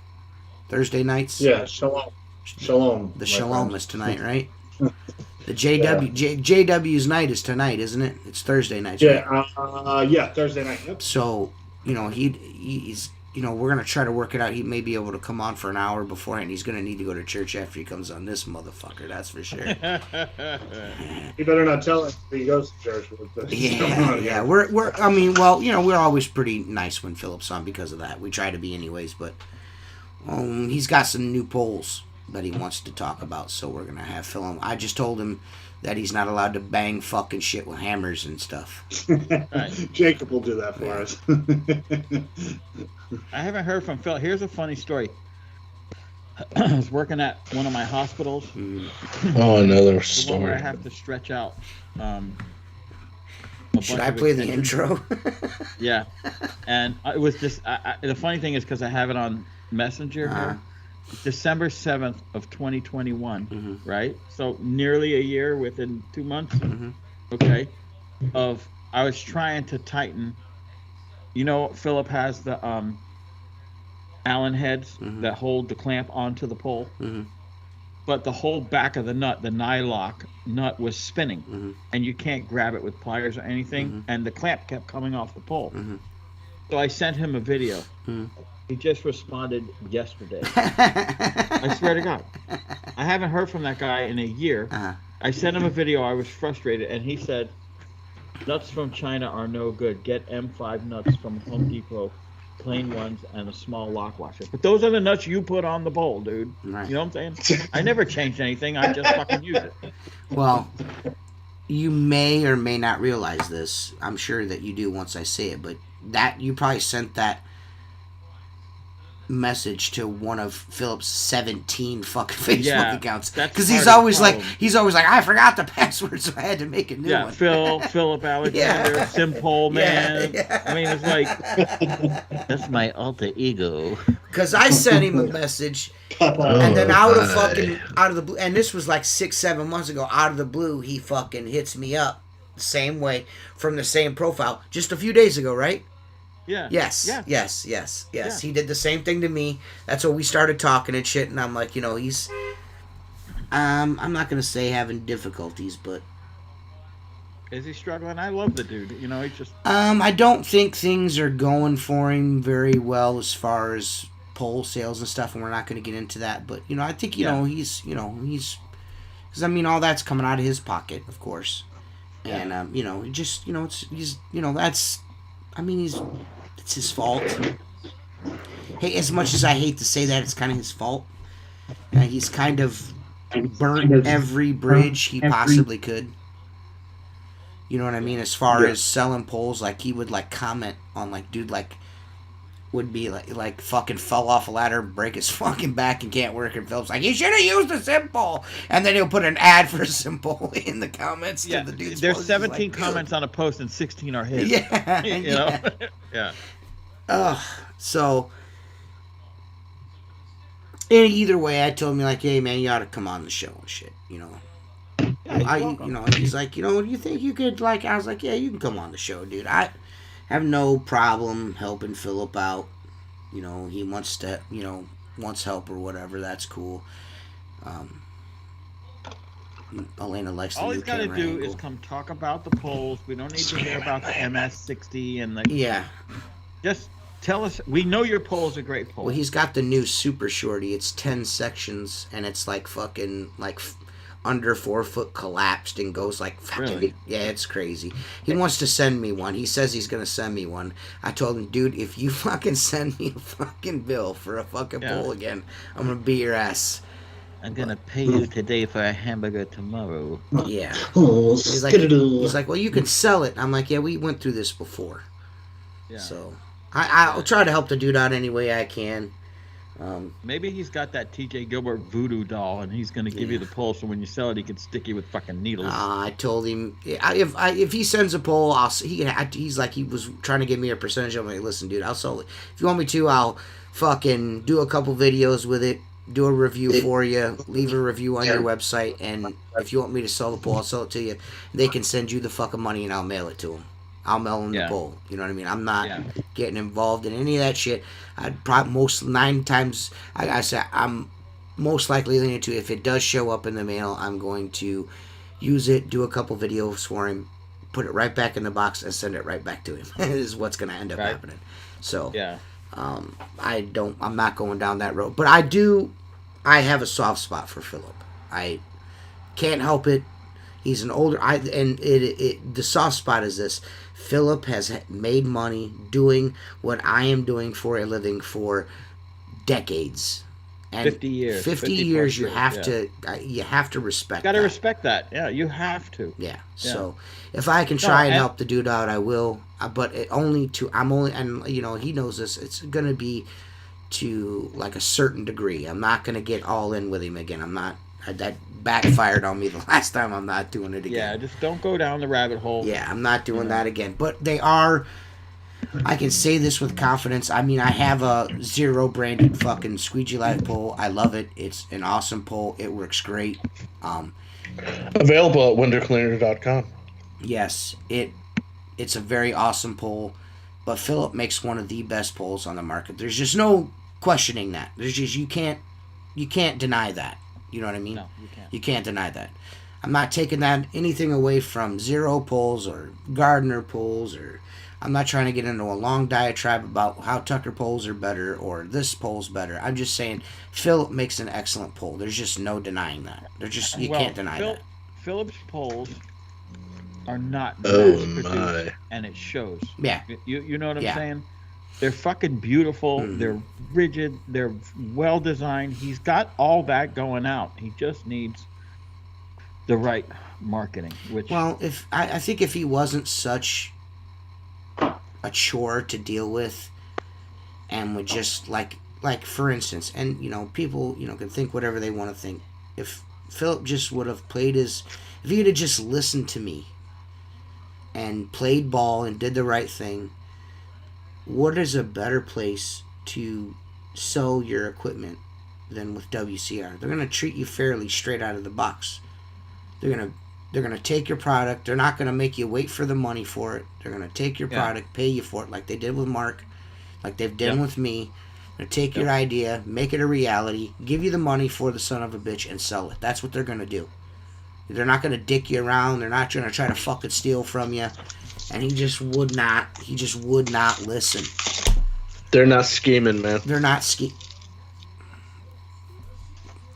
Thursday nights. Yeah, shalom. The shalom is tonight, right? The JW's night is tonight, isn't it? It's Thursday night. Yeah, right? Thursday night. Yep. So you know he's we're going to try to work it out. He may be able to come on for an hour beforehand. He's going to need to go to church after he comes on this motherfucker. That's for sure. You better not tell him he goes to church. Yeah. We're always pretty nice when Philip's on because of that. We try to be anyways, but he's got some new polls that he wants to talk about, so we're going to have Phil. I just told him that he's not allowed to bang fucking shit with hammers and stuff. Right. Jacob will do that for us. I haven't heard from Phil. Here's a funny story. I was working at one of my hospitals. Another story. Where I have to stretch out. Should I play the intro? Yeah. And it was just, the funny thing is because I have it on Messenger here. December 7th of 2021, right? So nearly a year within 2 months, okay, I was trying to tighten, Philip has the Allen heads that hold the clamp onto the pole, but the whole back of the nut, the nylock nut was spinning, and you can't grab it with pliers or anything, and the clamp kept coming off the pole. So I sent him a video. He just responded yesterday. I swear to God. I haven't heard from that guy in a year. I sent him a video. I was frustrated, and he said, nuts from China are no good. Get M5 nuts from Home Depot, plain ones, and a small lock washer. But those are the nuts you put on the bowl, dude. Right. You know what I'm saying? I never changed anything. I just fucking use it. Well, you may or may not realize this. I'm sure that you do once I say it, but you probably sent that message to one of Philip's 17 fucking Facebook accounts, because he's always like I forgot the password, so I had to make a new one. Philip Alexander, Simpole man. I mean, it's like that's my alter ego. Because I sent him a message, and then out of the blue, and this was like 6-7 months ago, out of the blue, he fucking hits me up the same way from the same profile just a few days ago, right? Yeah. Yes. Yeah. Yes. He did the same thing to me. That's when we started talking and shit. And I'm like, he's, I'm not gonna say having difficulties, but is he struggling? I love the dude. He's just. I don't think things are going for him very well as far as pole sales and stuff, and we're not gonna get into that. But I think he's because all that's coming out of his pocket, of course, and just it's his fault. Hey, as much as I hate to say that, it's kind of his fault. He's kind of burnt every bridge he possibly could. You know what I mean? As far as selling poles, like he would comment on dude would be like fucking fell off a ladder, break his fucking back and can't work, and Philip's like, you should have used a Simpole, and then he'll put an ad for Simpole in the comments to the dude's there's post. 17 comments on a post and 16 are his. Yeah. Yeah. So either way, I told him hey man, you ought to come on the show and shit, he's like, do you think you could I was like, yeah, you can come on the show, dude. I have no problem helping Philip out. He wants to, wants help or whatever. That's cool. Elena likes the all new he's got to do angle. is come talk about the polls. We don't need to hear about the MS60 and the. Yeah. Just tell us. We know your poll's a great poll. Well, he's got the new Super Shorty. It's 10 sections, and it's fucking under 4 foot collapsed and goes fucking. Really? Yeah, it's crazy. He wants to send me one. He says he's gonna send me one. I told him, dude, if you fucking send me a fucking bill for a fucking pole again, I'm gonna beat your ass. I'm gonna pay you today for a hamburger tomorrow. Yeah. He's like, well, you can sell it. I'm like, yeah, we went through this before. Yeah. So I'll try to help the dude out any way I can. Maybe he's got that T.J. Gilbert voodoo doll, and he's going to give you the pole, so when you sell it, he can stick you with fucking needles. I told him if he sends a pole, he's like, he was trying to give me a percentage. I'm like, listen, dude, I'll sell it. If you want me to, I'll fucking do a couple videos with it, do a review for you, leave a review on your website, and if you want me to sell the pole, I'll sell it to you. They can send you the fucking money, and I'll mail it to them. I'll mail them the pole. You know what I mean? I'm not getting involved in any of that shit. I'd probably 9 times. I said I'm most likely leaning to, if it does show up in the mail, I'm going to use it, do a couple videos for him, put it right back in the box, and send it right back to him. This is what's going to end up happening. So I'm not going down that road. But I have a soft spot for Philip. I can't help it. He's an older, the soft spot is this. Philip has made money doing what I am doing for a living for decades. And 50 years. 50 years, you have to respect that. Got to respect that. Yeah, you have to. Yeah. So if I can try and help the dude out, I will. But and he knows this. It's going to be to like a certain degree. I'm not going to get all in with him again. I'm not. That backfired on me the last time. I'm not doing it again. Yeah, just don't go down the rabbit hole. Yeah, I'm not doing that again. But they are. I can say this with confidence. I mean, I have a Zero branded fucking Squeegee Life pole. I love it. It's an awesome pole. It works great. Available at windowcleaner.com. Yes, it's a very awesome pole. But Philip makes one of the best poles on the market. There's just no questioning that. There's just you can't deny that. You know what I mean? No, you can't. You can't deny that. I'm not taking anything away from Zero poles or Gardner poles, or I'm not trying to get into a long diatribe about how Tucker poles are better or this pole's better. I'm just saying Philip makes an excellent pole. There's just no denying that. You can't deny that. Philip's poles are not my. and it shows. Yeah. You know what I'm saying? They're fucking beautiful. Mm-hmm. They're rigid. They're well designed. He's got all that going out. He just needs the right marketing. I think if he wasn't such a chore to deal with, and would just like for instance, and people can think whatever they want to think. If Philip just would have if he'd have just listened to me and played ball and did the right thing. What is a better place to sell your equipment than with WCR? They're going to treat you fairly straight out of the box. They're going to take your product. They're not going to make you wait for the money for it. They're going to take your product, pay you for it like they did with Mark, like they've done with me. They're going to take your idea, make it a reality, give you the money for the son of a bitch, and sell it. That's what they're going to do. They're not going to dick you around. They're not going to try to fucking steal from you. And he just would not listen. They're not scheming, man. They're not scheming.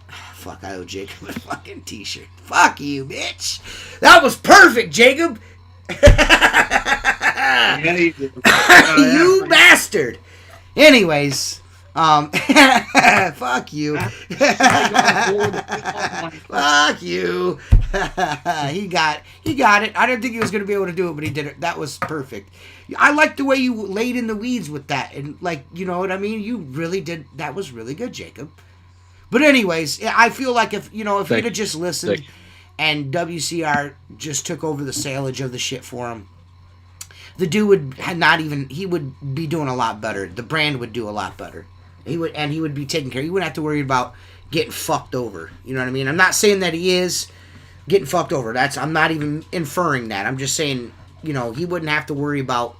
Fuck, I owe Jacob a fucking t-shirt. Fuck you, bitch. That was perfect, Jacob. You bastard. Anyways, fuck you. Fuck you. He got it. I didn't think he was going to be able to do it, but he did it. That was perfect. I like the way you laid in the weeds with that. And, you know what I mean? You really did. That was really good, Jacob. But anyways, I feel like if he'd have just listened and WCR just took over the saleage of the shit for him, the dude he would be doing a lot better. The brand would do a lot better. He would be taken care of. He wouldn't have to worry about getting fucked over. You know what I mean? I'm not saying that he is getting fucked over. I'm not even inferring that. I'm just saying, he wouldn't have to worry about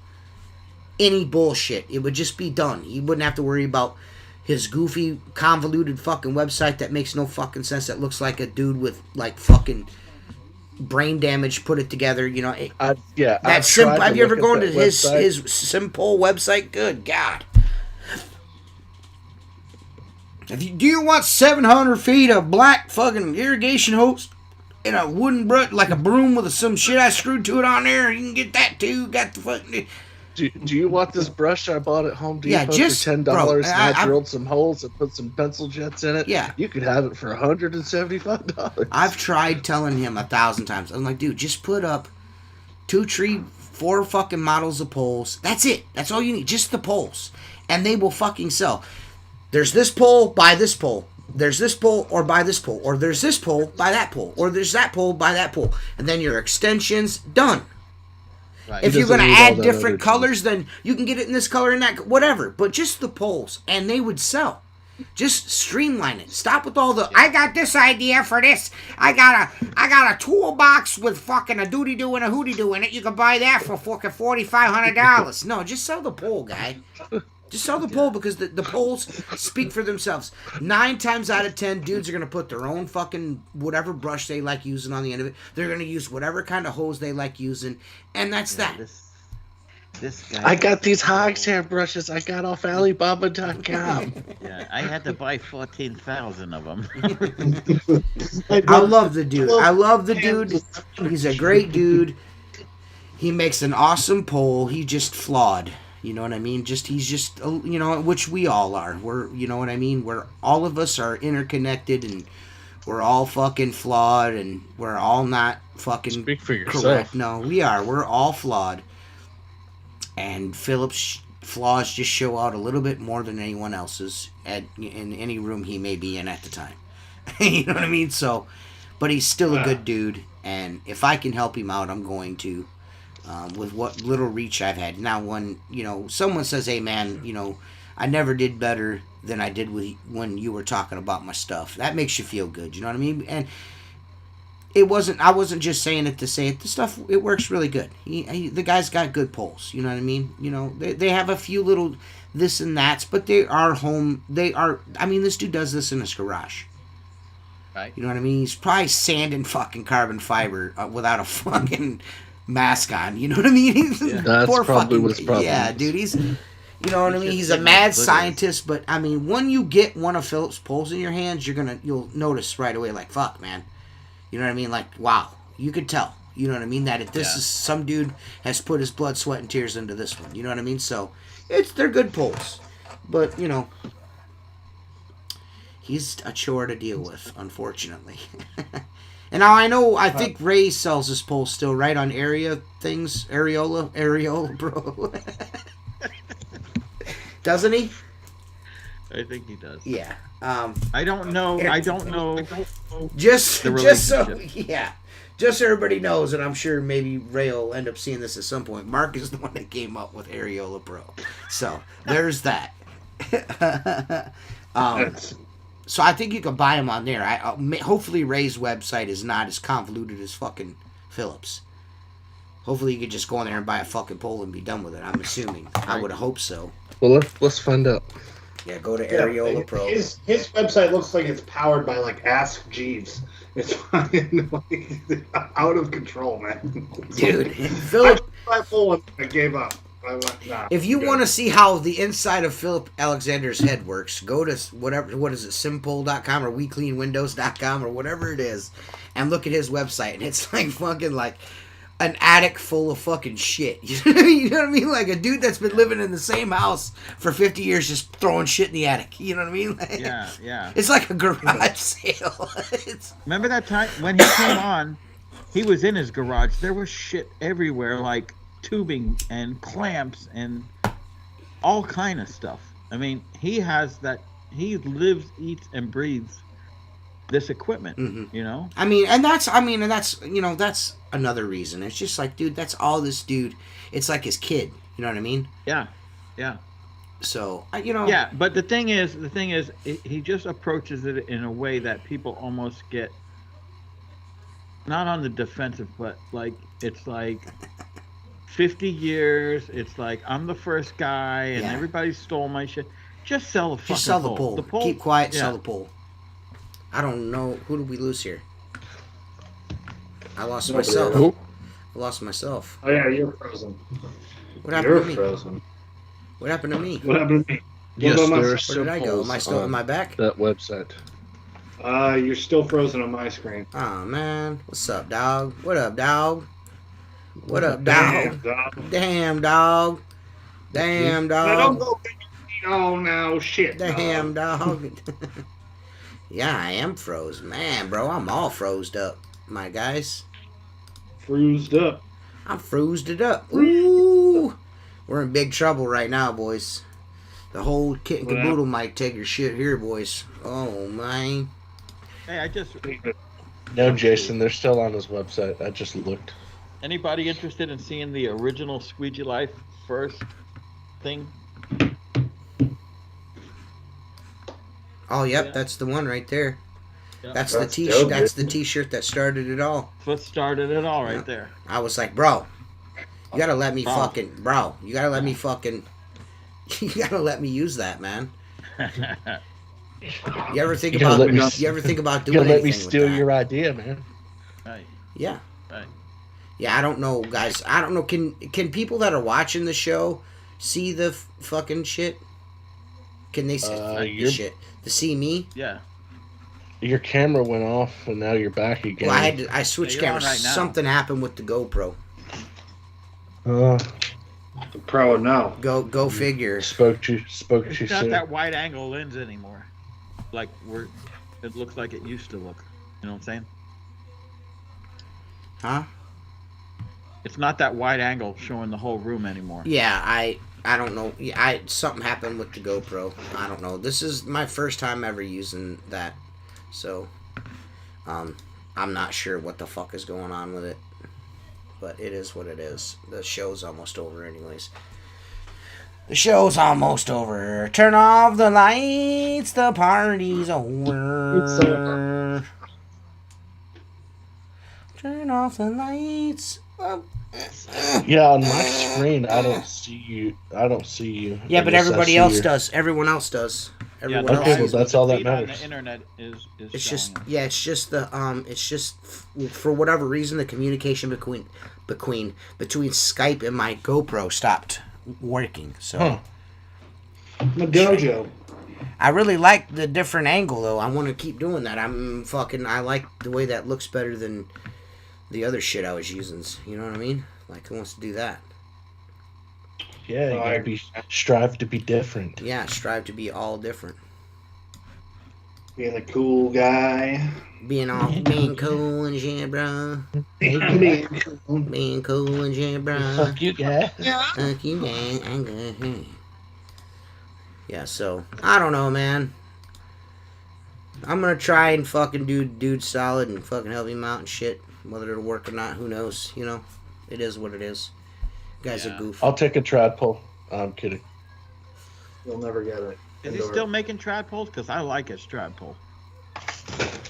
any bullshit. It would just be done. He wouldn't have to worry about his goofy, convoluted fucking website that makes no fucking sense, that looks like a dude with, fucking brain damage put it together. That's simple. Have you ever gone to his simple website? Good God. Do you want 700 feet of black fucking irrigation hose and a wooden brush, like a broom with some shit I screwed to it on there? You can get that too. Got the fucking... Do you want this brush I bought at Home Depot for $10? And I drilled some holes and put some pencil jets in it. Yeah, you could have it for $175. I've tried telling him 1,000 times. I'm like, dude, just put up 4 fucking models of poles. That's it. That's all you need. Just the poles, and they will fucking sell. There's this pole, buy this pole. There's this pole, or buy this pole. Or there's this pole, buy that pole. Or there's that pole, buy that pole. And then your extensions, done. Right. If you're going to add different colors, then you can get it in this color and that, whatever. But just the poles, and they would sell. Just streamline it. Stop with all the, I got this idea for this. I got a toolbox with fucking a doody-doo and a hooty-doo in it. You can buy that for fucking $4,500. No, just sell the pole, guy. Just sell the pole, because the poles speak for themselves. 9 times out of 10, dudes are going to put their own fucking whatever brush they like using on the end of it. They're going to use whatever kind of hose they like using, and that's that. This guy. I got these hogs hair brushes I got off Alibaba.com. Yeah, I had to buy 14,000 of them. I love the dude. I love the dude. He's a great dude. He makes an awesome pole. He just flawed. You know what I mean? He's just, you know, which we all are. You know what I mean? All of us are interconnected and we're all fucking flawed and we're all not fucking Speak for yourself. correct. No, we are. We're all flawed. And Philip's flaws just show out a little bit more than anyone else's in any room he may be in at the time. You know what I mean? So, but he's still a good dude. And if I can help him out, I'm going to. With what little reach I've had. Now, when, you know, someone says, hey, man, you know, I never did better than I did when you were talking about my stuff. That makes you feel good. You know what I mean? And I wasn't just saying it to say it. The stuff, it works really good. The guy's got good polls. You know what I mean? You know, they have a few little this and that's, but I mean, this dude does this in his garage. Right. You know what I mean? He's probably sanding fucking carbon fiber without a fucking mask on. You know what I mean? Yeah. That's probably what his problem Yeah, is. dude, he's... You know what I mean? He's a mad scientist, but I mean, when you get one of Philip's poles in your hands, you'll notice right away, like, fuck, man. You know what I mean? Like, wow, you could tell. You know what I mean? That if this is some dude has put his blood, sweat, and tears into this one. You know what I mean? So, they're good poles, but you know, he's a chore to deal with, unfortunately. And now I think Ray sells his pole still, right, on Areola, bro. Doesn't he? I think he does. Yeah. I don't know. Just so everybody knows, and I'm sure maybe Ray will end up seeing this at some point. Mark is the one that came up with Areola Pro, so there's that. So I think you can buy them on there. Hopefully Ray's website is not as convoluted as fucking Philip's. Hopefully you could just go on there and buy a fucking pole and be done with it. I'm assuming. I would hope so. Well, let's find out. Yeah, go to Areola Pro. His website looks like it's powered by like Ask Jeeves. It's fucking like out of control, man. Dude, Philip. I gave up. If you want to see how the inside of Philip Alexander's head works, go to what is it, simpole.com or WeCleanWindows.com or whatever it is, and look at his website. And it's like fucking like an attic full of fucking shit. You know what I mean? Like a dude that's been living in the same house for 50 years just throwing shit in the attic. You know what I mean? Like, Yeah. It's like a garage sale. Remember that time when he came on, he was in his garage. There was shit everywhere, like tubing and clamps and all kind of stuff. I mean, he lives, eats, and breathes this equipment, you know? I mean, and that's another reason. It's just like, dude, that's all this dude, it's like his kid, you know what I mean? Yeah. So, Yeah, but the thing is, he just approaches it in a way that people almost get, not on the defensive, but like, it's like 50 years, it's like, I'm the first guy, and everybody stole my shit. Just sell the fucking Just sell pole. the pole. Keep quiet, sell the pole. I don't know. Who did we lose here? I lost myself. Who? I lost myself. Oh yeah, you're frozen. What happened to me? Frozen. What happened to me? What happened to me? Yes, there are Where some did I go? Am I still on my back? that website. You're still frozen on my screen. Oh man, what's up, dog? What up, dog? What up, dog? Damn, dog. Damn, dog. Now don't go now, shit. Damn, dog. Yeah, I am froze. Man, bro, I'm all frozed up, my guys. Froozed up. I'm froozed it up. Ooh. We're in big trouble right now, boys. The whole kit and caboodle might take your shit here, boys. Oh, man. Hey, I just... No, Jason, they're still on his website. I just looked. Anybody interested in seeing the original Squeegee Life first thing? Oh, yep, that's the one right there. Yep. That's the t-shirt. That's the t-shirt that started it all. What started it all right there. I was like, bro, you gotta let me fucking, you gotta let me fucking, you gotta let me use that, man. You ever think about doing You anything gotta let me with steal that? your idea, man. Right. Yeah. Right. Yeah, I don't know, guys. I don't know. Can people that are watching the show see the fucking shit? Can they see the shit? To see me? Yeah. Your camera went off, and now you're back again. Well, I switched cameras. Right, something happened with the GoPro. The Pro, no. Go figure. Spoke too It's not soon. that wide angle lens anymore. Like it looks like it used to look. You know what I'm saying? Huh? It's not that wide angle showing the whole room anymore. Yeah, I don't know. Something happened with the GoPro. I don't know. This is my first time ever using that, so I'm not sure what the fuck is going on with it. But it is what it is. The show's almost over, anyways. The show's almost over. Turn off the lights. The party's over. It's over. Turn off the lights. Yeah, on my screen, I don't see you. Yeah, but everybody else does. Everyone else does. Everyone else. Okay, well, that's all that matters. On the internet is it's just it's just for whatever reason the communication between Skype and my GoPro stopped working. So My dojo. I really like the different angle though. I want to keep doing that. I like the way that looks better than the other shit I was using. You know what I mean? Like, who wants to do that? Yeah, you gotta strive to be different. Yeah, strive to be all different. Being a cool guy. Being cool and shit, bro. Being cool and shit, bro. Fuck you, guy. Fuck you, guy. I'm good. Yeah, so I don't know, man. I'm gonna try and fucking do dude solid and fucking help him out and shit. Whether it'll work or not, who knows? You know, it is what it is. Guy's a goof. I'll take a trad pull. I'm kidding. You'll never get it. Is he still making trad poles? Because I like his trad pole.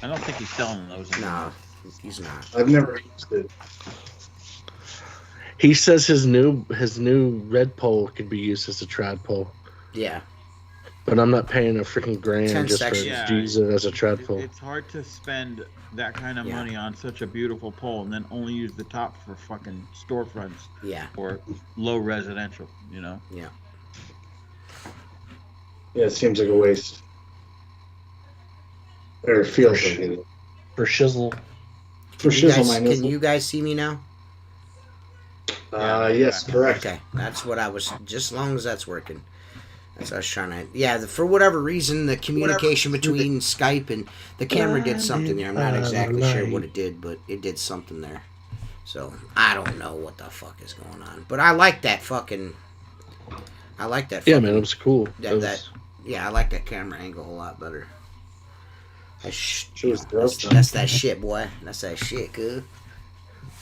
I don't think he's selling those anymore. Nah, he's not. I've never used it. He says his new red pole could be used as a trad pole. Yeah. But I'm not paying a freaking grand just to use it as a trad pole. It's hard to spend that kind of money on such a beautiful pole and then only use the top for fucking storefronts. Yeah. Or low residential, you know? Yeah. Yeah, it seems like a waste. Or it feels like it. For shizzle. For shizzle, my Can you guys see me now? Yes, correct. Okay, that's what I was. Just as long as that's working. That's what I was trying to. Yeah, for whatever reason, the communication between Skype and the camera did something there. I'm not exactly sure what it did, but it did something there. So I don't know what the fuck is going on, but I like that fucking. Yeah, man, it was cool. Yeah, I like that camera angle a lot better. That's that shit, boy. That's that shit, good.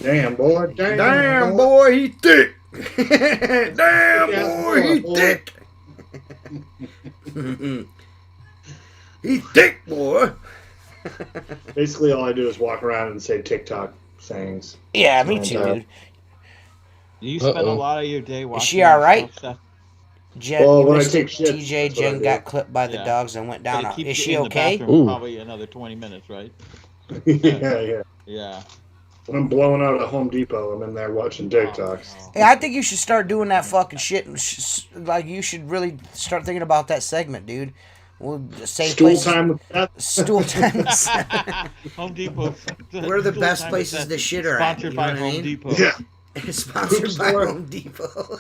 Damn, boy. Damn, boy, he thick. Damn, boy, he thick. He thick, boy. Basically, all I do is walk around and say TikTok sayings. Yeah, me too, dude. You spend a lot of your day watching. Is she all right? Jen, well, when I take shit, TJ, Jen got clipped by the dogs and went down. Is she okay? Probably another 20 minutes, right? Yeah. When I'm blowing out at Home Depot, I'm in there watching TikToks. Hey, I think you should start doing that fucking shit. Like, you should really start thinking about that segment, dude. We'll say Stool time with Seth. Stool time. Home Depot. We're the best places to shit are at. Sponsored by Home Depot. Yeah. Sponsored by Home Depot.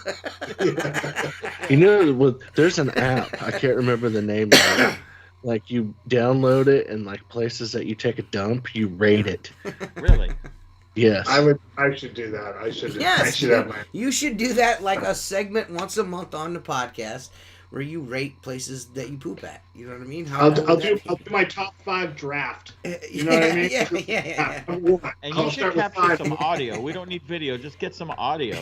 You know, there's an app. I can't remember the name of it. Like, you download it, and like places that you take a dump, you rate it. Really? Yes. I should do that. I should have my. You should do that like a segment once a month on the podcast where you rate places that you poop at. You know what I mean? I'll do my top 5 draft. You know what I mean? Yeah. And you should capture some audio. We don't need video. Just get some audio.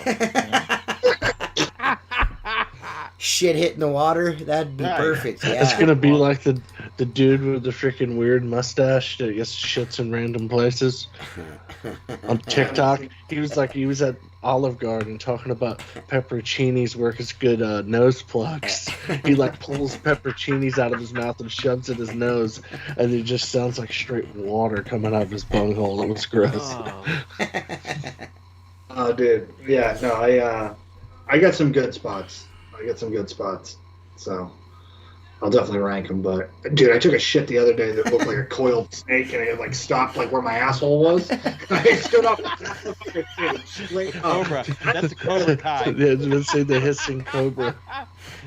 Shit hitting the water. That'd be perfect. Yeah. It's gonna be like the dude with the freaking weird mustache that gets shits in random places on TikTok. He was at Olive Garden talking about pepperoncinis work as good nose plugs. He like pulls pepperoncinis out of his mouth and shoves it in his nose, and it just sounds like straight water coming out of his bunghole. It was gross. Oh, dude. Yeah, no, I got some good spots. So I'll definitely rank them. But dude, I took a shit the other day that looked like a coiled snake, and it like stopped like where my asshole was. I stood up and tapped the fucking thing straight up. Cobra. That's the cobra time. Yeah, I was gonna say the hissing cobra.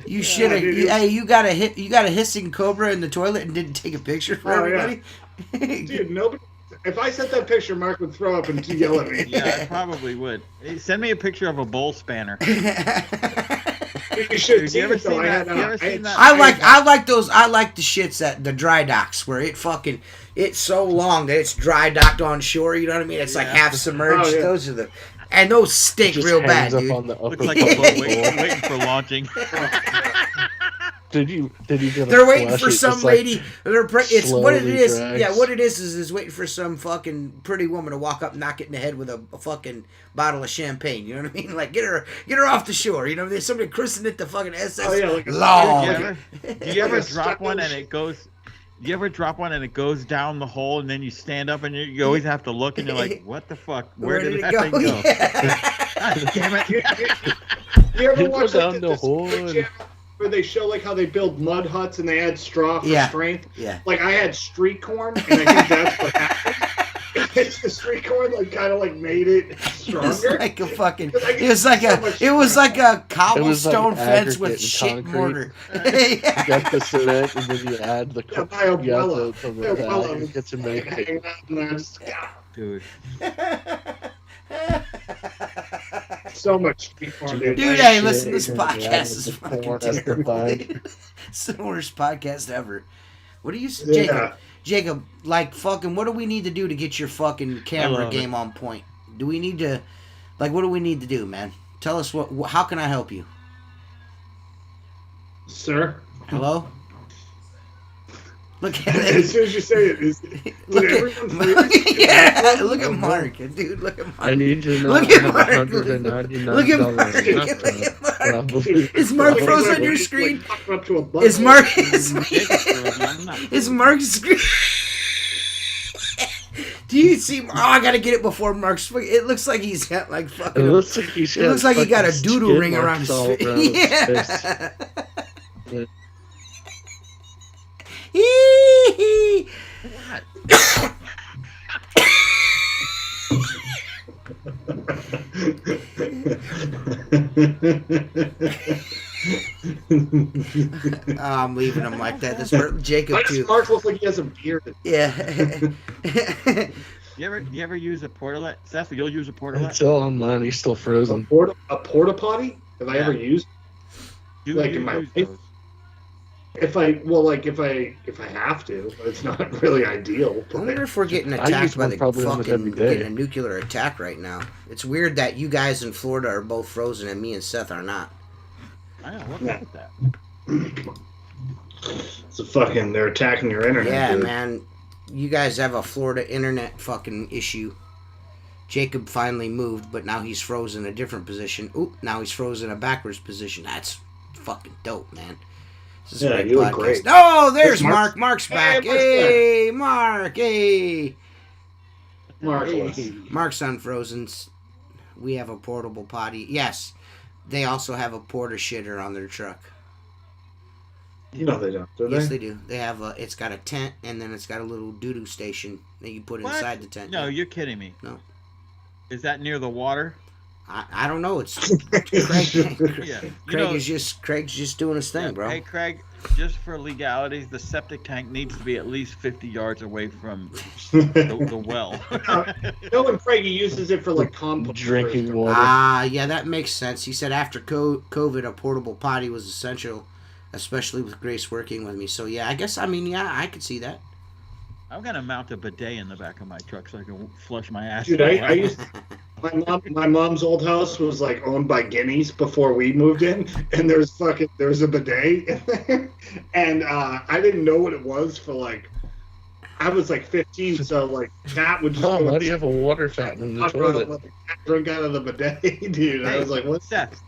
You should have. Hey, you got a hissing cobra in the toilet and didn't take a picture for everybody. Yeah. Dude, nobody. If I sent that picture, Mark would throw up and yell at me. Yeah, I probably would. Hey, send me a picture of a bowl spanner. You should see it though. I like those. I like the shits at the dry docks where it's so long that it's dry docked on shore. You know what I mean? It's like half submerged. Oh, yeah. Those are and those stink real bad, dude. Looks like a boat waiting for launching. Did you get They're waiting for some lady. It's what it is. Drags. Yeah, what it is waiting for some fucking pretty woman to walk up, and knock it in the head with a fucking bottle of champagne. You know what I mean? Like get her off the shore. You know, there's somebody christened it the fucking SS. Oh yeah, like long. Do you ever drop one and it goes? You ever drop one and it goes down the hole, and then you stand up and you always have to look and you're like, what the fuck? Where did that thing go? Yeah. God damn it! You ever watch down the hole? Where they show like how they build mud huts and they add straw for strength. Yeah. Like I had street corn, and I think that's what happened. It's the street corn like kind of like made it stronger. It's like a fucking. It was like a cobblestone fence with shit mortar. You got the cement, and then you add the aggregates and make it. Dude. So much street corn, dude. Hey, listen, this podcast is fucking terrible. It's the worst podcast ever. What do you say, Jacob, like fucking, what do we need to do to get your fucking camera game on point? Do we need to, like, what do we need to do, man? Tell us how can I help you? Sir? Hello? Look at it. As soon as you say it, look at Mark, dude. Look at Mark. I need to know. Look at Mark. Look at Mark. Is Mark frozen on your screen? Is Mark screen? Do you see? Oh, I gotta get it before Mark's. It looks like he's got like fucking. It looks like he got a doodle ring around his face. Yeah. I'm leaving him like that. This Jacob too. Mark looks like he has a beard. Yeah. You ever use a portalet? Seth, you'll use a portalet? It's still on mine. He's still frozen. A porta potty? Have I ever used? Like in my life? If I have to, it's not really ideal. I wonder if we're getting attacked by the fucking getting a nuclear attack right now. It's weird that you guys in Florida are both frozen and me and Seth are not. I don't know what's up with that. It's they're attacking your internet. Yeah, dude. man. You guys have a Florida internet fucking issue. Jacob finally moved, but now he's frozen a different position. Oop, now he's frozen a backwards position. That's fucking dope, man. This is a great podcast. Great. Oh, there's Mark. Mark's back. Hey, Mark. Hey. Mark's unfrozen. We have a portable potty. Yes. They also have a porta shitter on their truck. You know they don't, do they? Yes, they do. They have it's got a tent, and then it's got a little doo-doo station that you put inside the tent. No, you're kidding me. No. Is that near the water? I don't know. It's Craig. Yeah. Craig's just doing his thing, bro. Hey, Craig, just for legalities, the septic tank needs to be at least 50 yards away from the well. No, when Craig uses it for like compost drinking water. Yeah, that makes sense. He said after COVID, a portable potty was essential, especially with Grace working with me. So yeah, I I could see that. I'm gonna mount a bidet in the back of my truck so I can flush my ass. Dude, I used my mom's old house was like owned by guineas before we moved in, and there was a bidet in there, and I didn't know what it was for like. I was like 15, so like that would just. Why do you have a water fountain in the toilet? Drink out of the bidet, dude. Hey, I was like, "What?" Seth,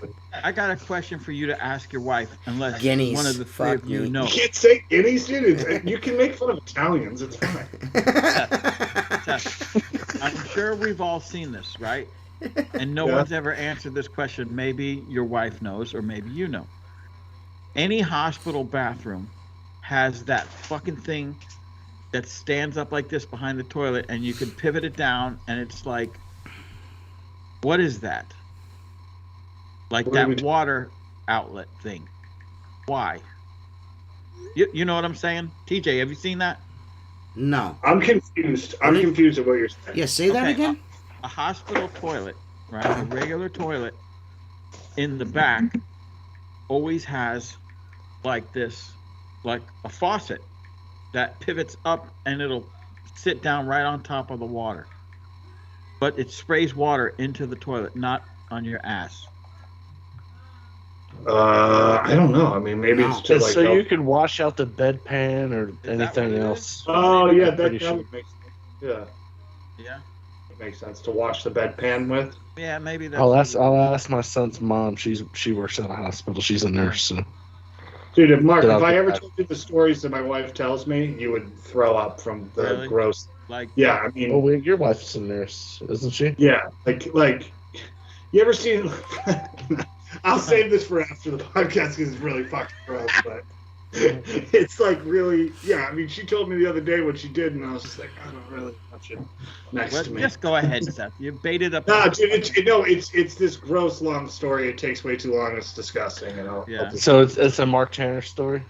I got a question for you to ask your wife, unless guineas, one of the three of you know. You can't say guineas, dude. You can make fun of Italians. It's fine. Seth, I'm sure we've all seen this, right? and no one's ever answered this question. Maybe your wife knows, or maybe you know. Any hospital bathroom has that fucking thing that stands up like this behind the toilet, and you can pivot it down, and it's like, what is that? Like that water outlet thing. Why? You know what I'm saying? TJ, have you seen that? No. I'm confused. I'm confused at what you're saying. Yeah, say that again. A hospital toilet, right? A regular toilet in the back always has like this, like a faucet that pivots up and it'll sit down right on top of the water. But it sprays water into the toilet, not on your ass. I don't know. I mean, maybe it's just like so you can wash out the bedpan or anything else. Oh yeah, that makes sense. Yeah. Yeah. It makes sense to wash the bedpan with. Yeah, maybe that's. I'll ask my son's mom. She works at a hospital. She's a nurse. So. Dude, if I ever told you the stories that my wife tells me, you would throw up from the gross. Like. Yeah, I mean. Oh, wait, your wife's a nurse, isn't she? Yeah, like. You ever seen? I'll save this for after the podcast because it's really fucking gross, but it's like really, yeah. I mean, she told me the other day what she did, and I was just like, I don't really want you next to me. Just go ahead, Seth. You baited up. Nah, dude, it's this gross long story. It takes way too long. It's disgusting, and I'll So it's a Mark Tanner story.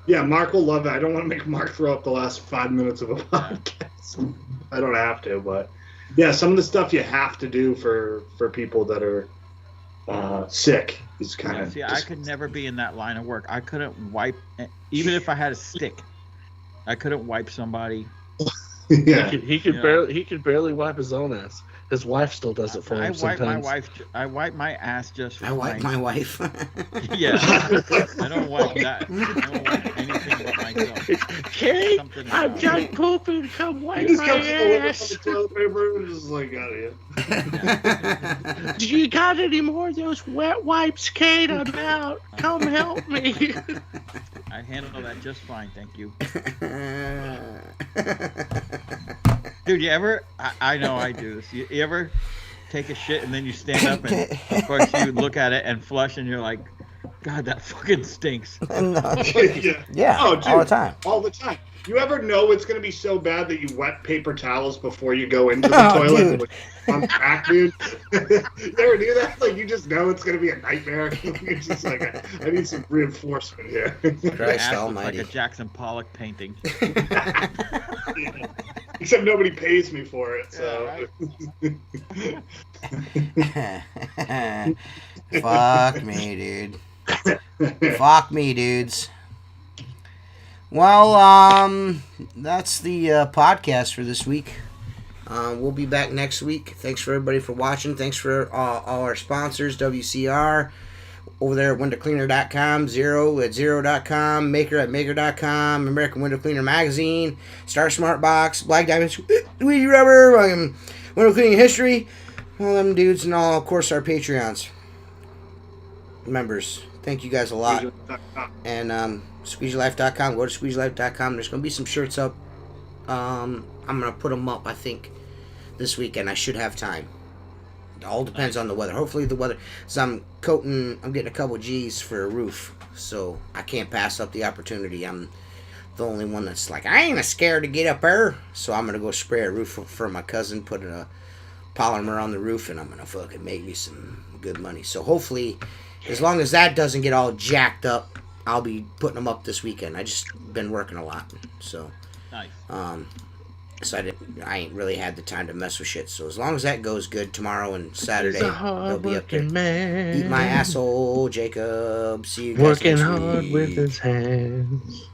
Yeah, Mark will love it. I don't want to make Mark throw up the last 5 minutes of a podcast. I don't have to, but yeah, some of the stuff you have to do for people that are sick is kind of. See, I could never be in that line of work. I couldn't wipe, even if I had a stick. I couldn't wipe somebody. Yeah, he could barely wipe his own ass. His wife still does it for him sometimes. I wipe my ass just for I wipe my wife. Yeah. I don't wipe that. I don't wipe anything but myself. Kate, I'm done pooping. Come wipe my ass. The toilet paper and just like out of here. Do you got any more of those wet wipes, Kate? I'm out. Come help me. I handle that just fine, thank you. Dude, you ever? I know I do this. You ever take a shit and then you stand up and of course you look at it and flush and you're like, God, that fucking stinks. Yeah. Oh, dude, all the time. All the time. You ever know it's going to be so bad that you wet paper towels before you go into the toilet? Dude. On the back, dude. You ever do that? Like, you just know it's going to be a nightmare. You're just like, I need some reinforcement here. Christ Ass almighty. looks like a Jackson Pollock painting. Except nobody pays me for it, so. Yeah, right. Fuck me, dude. Fuck me, dudes. Well, that's the podcast for this week. We'll be back next week. Thanks for everybody for watching. Thanks for all our sponsors, WCR, over there at windowcleaner.com, Zero at Zero.com, Maker at Maker.com, American Window Cleaner Magazine, Star Smart Box, Black Diamonds, Squeegee Rubber, Window Cleaning History, all them dudes, and all, of course, our Patreons members. Thank you guys a lot. And SqueegeeLife.com. Go to SqueegeeLife.com. There's going to be some shirts up. I'm going to put them up, I think, this weekend. I should have time. It all depends on the weather. Hopefully the weather. So I'm getting a couple G's for a roof. So I can't pass up the opportunity. I'm the only one that's like, I ain't scared to get up there. So I'm going to go spray a roof for my cousin, put a polymer on the roof, and I'm going to fucking make me some good money. So hopefully, as long as that doesn't get all jacked up, I'll be putting them up this weekend. I just been working a lot, so Nice. So I ain't really had the time to mess with shit. So as long as that goes good tomorrow and Saturday, they'll be up there. Man. Eat my asshole, Jacob. See you guys Working next hard week. with his hands.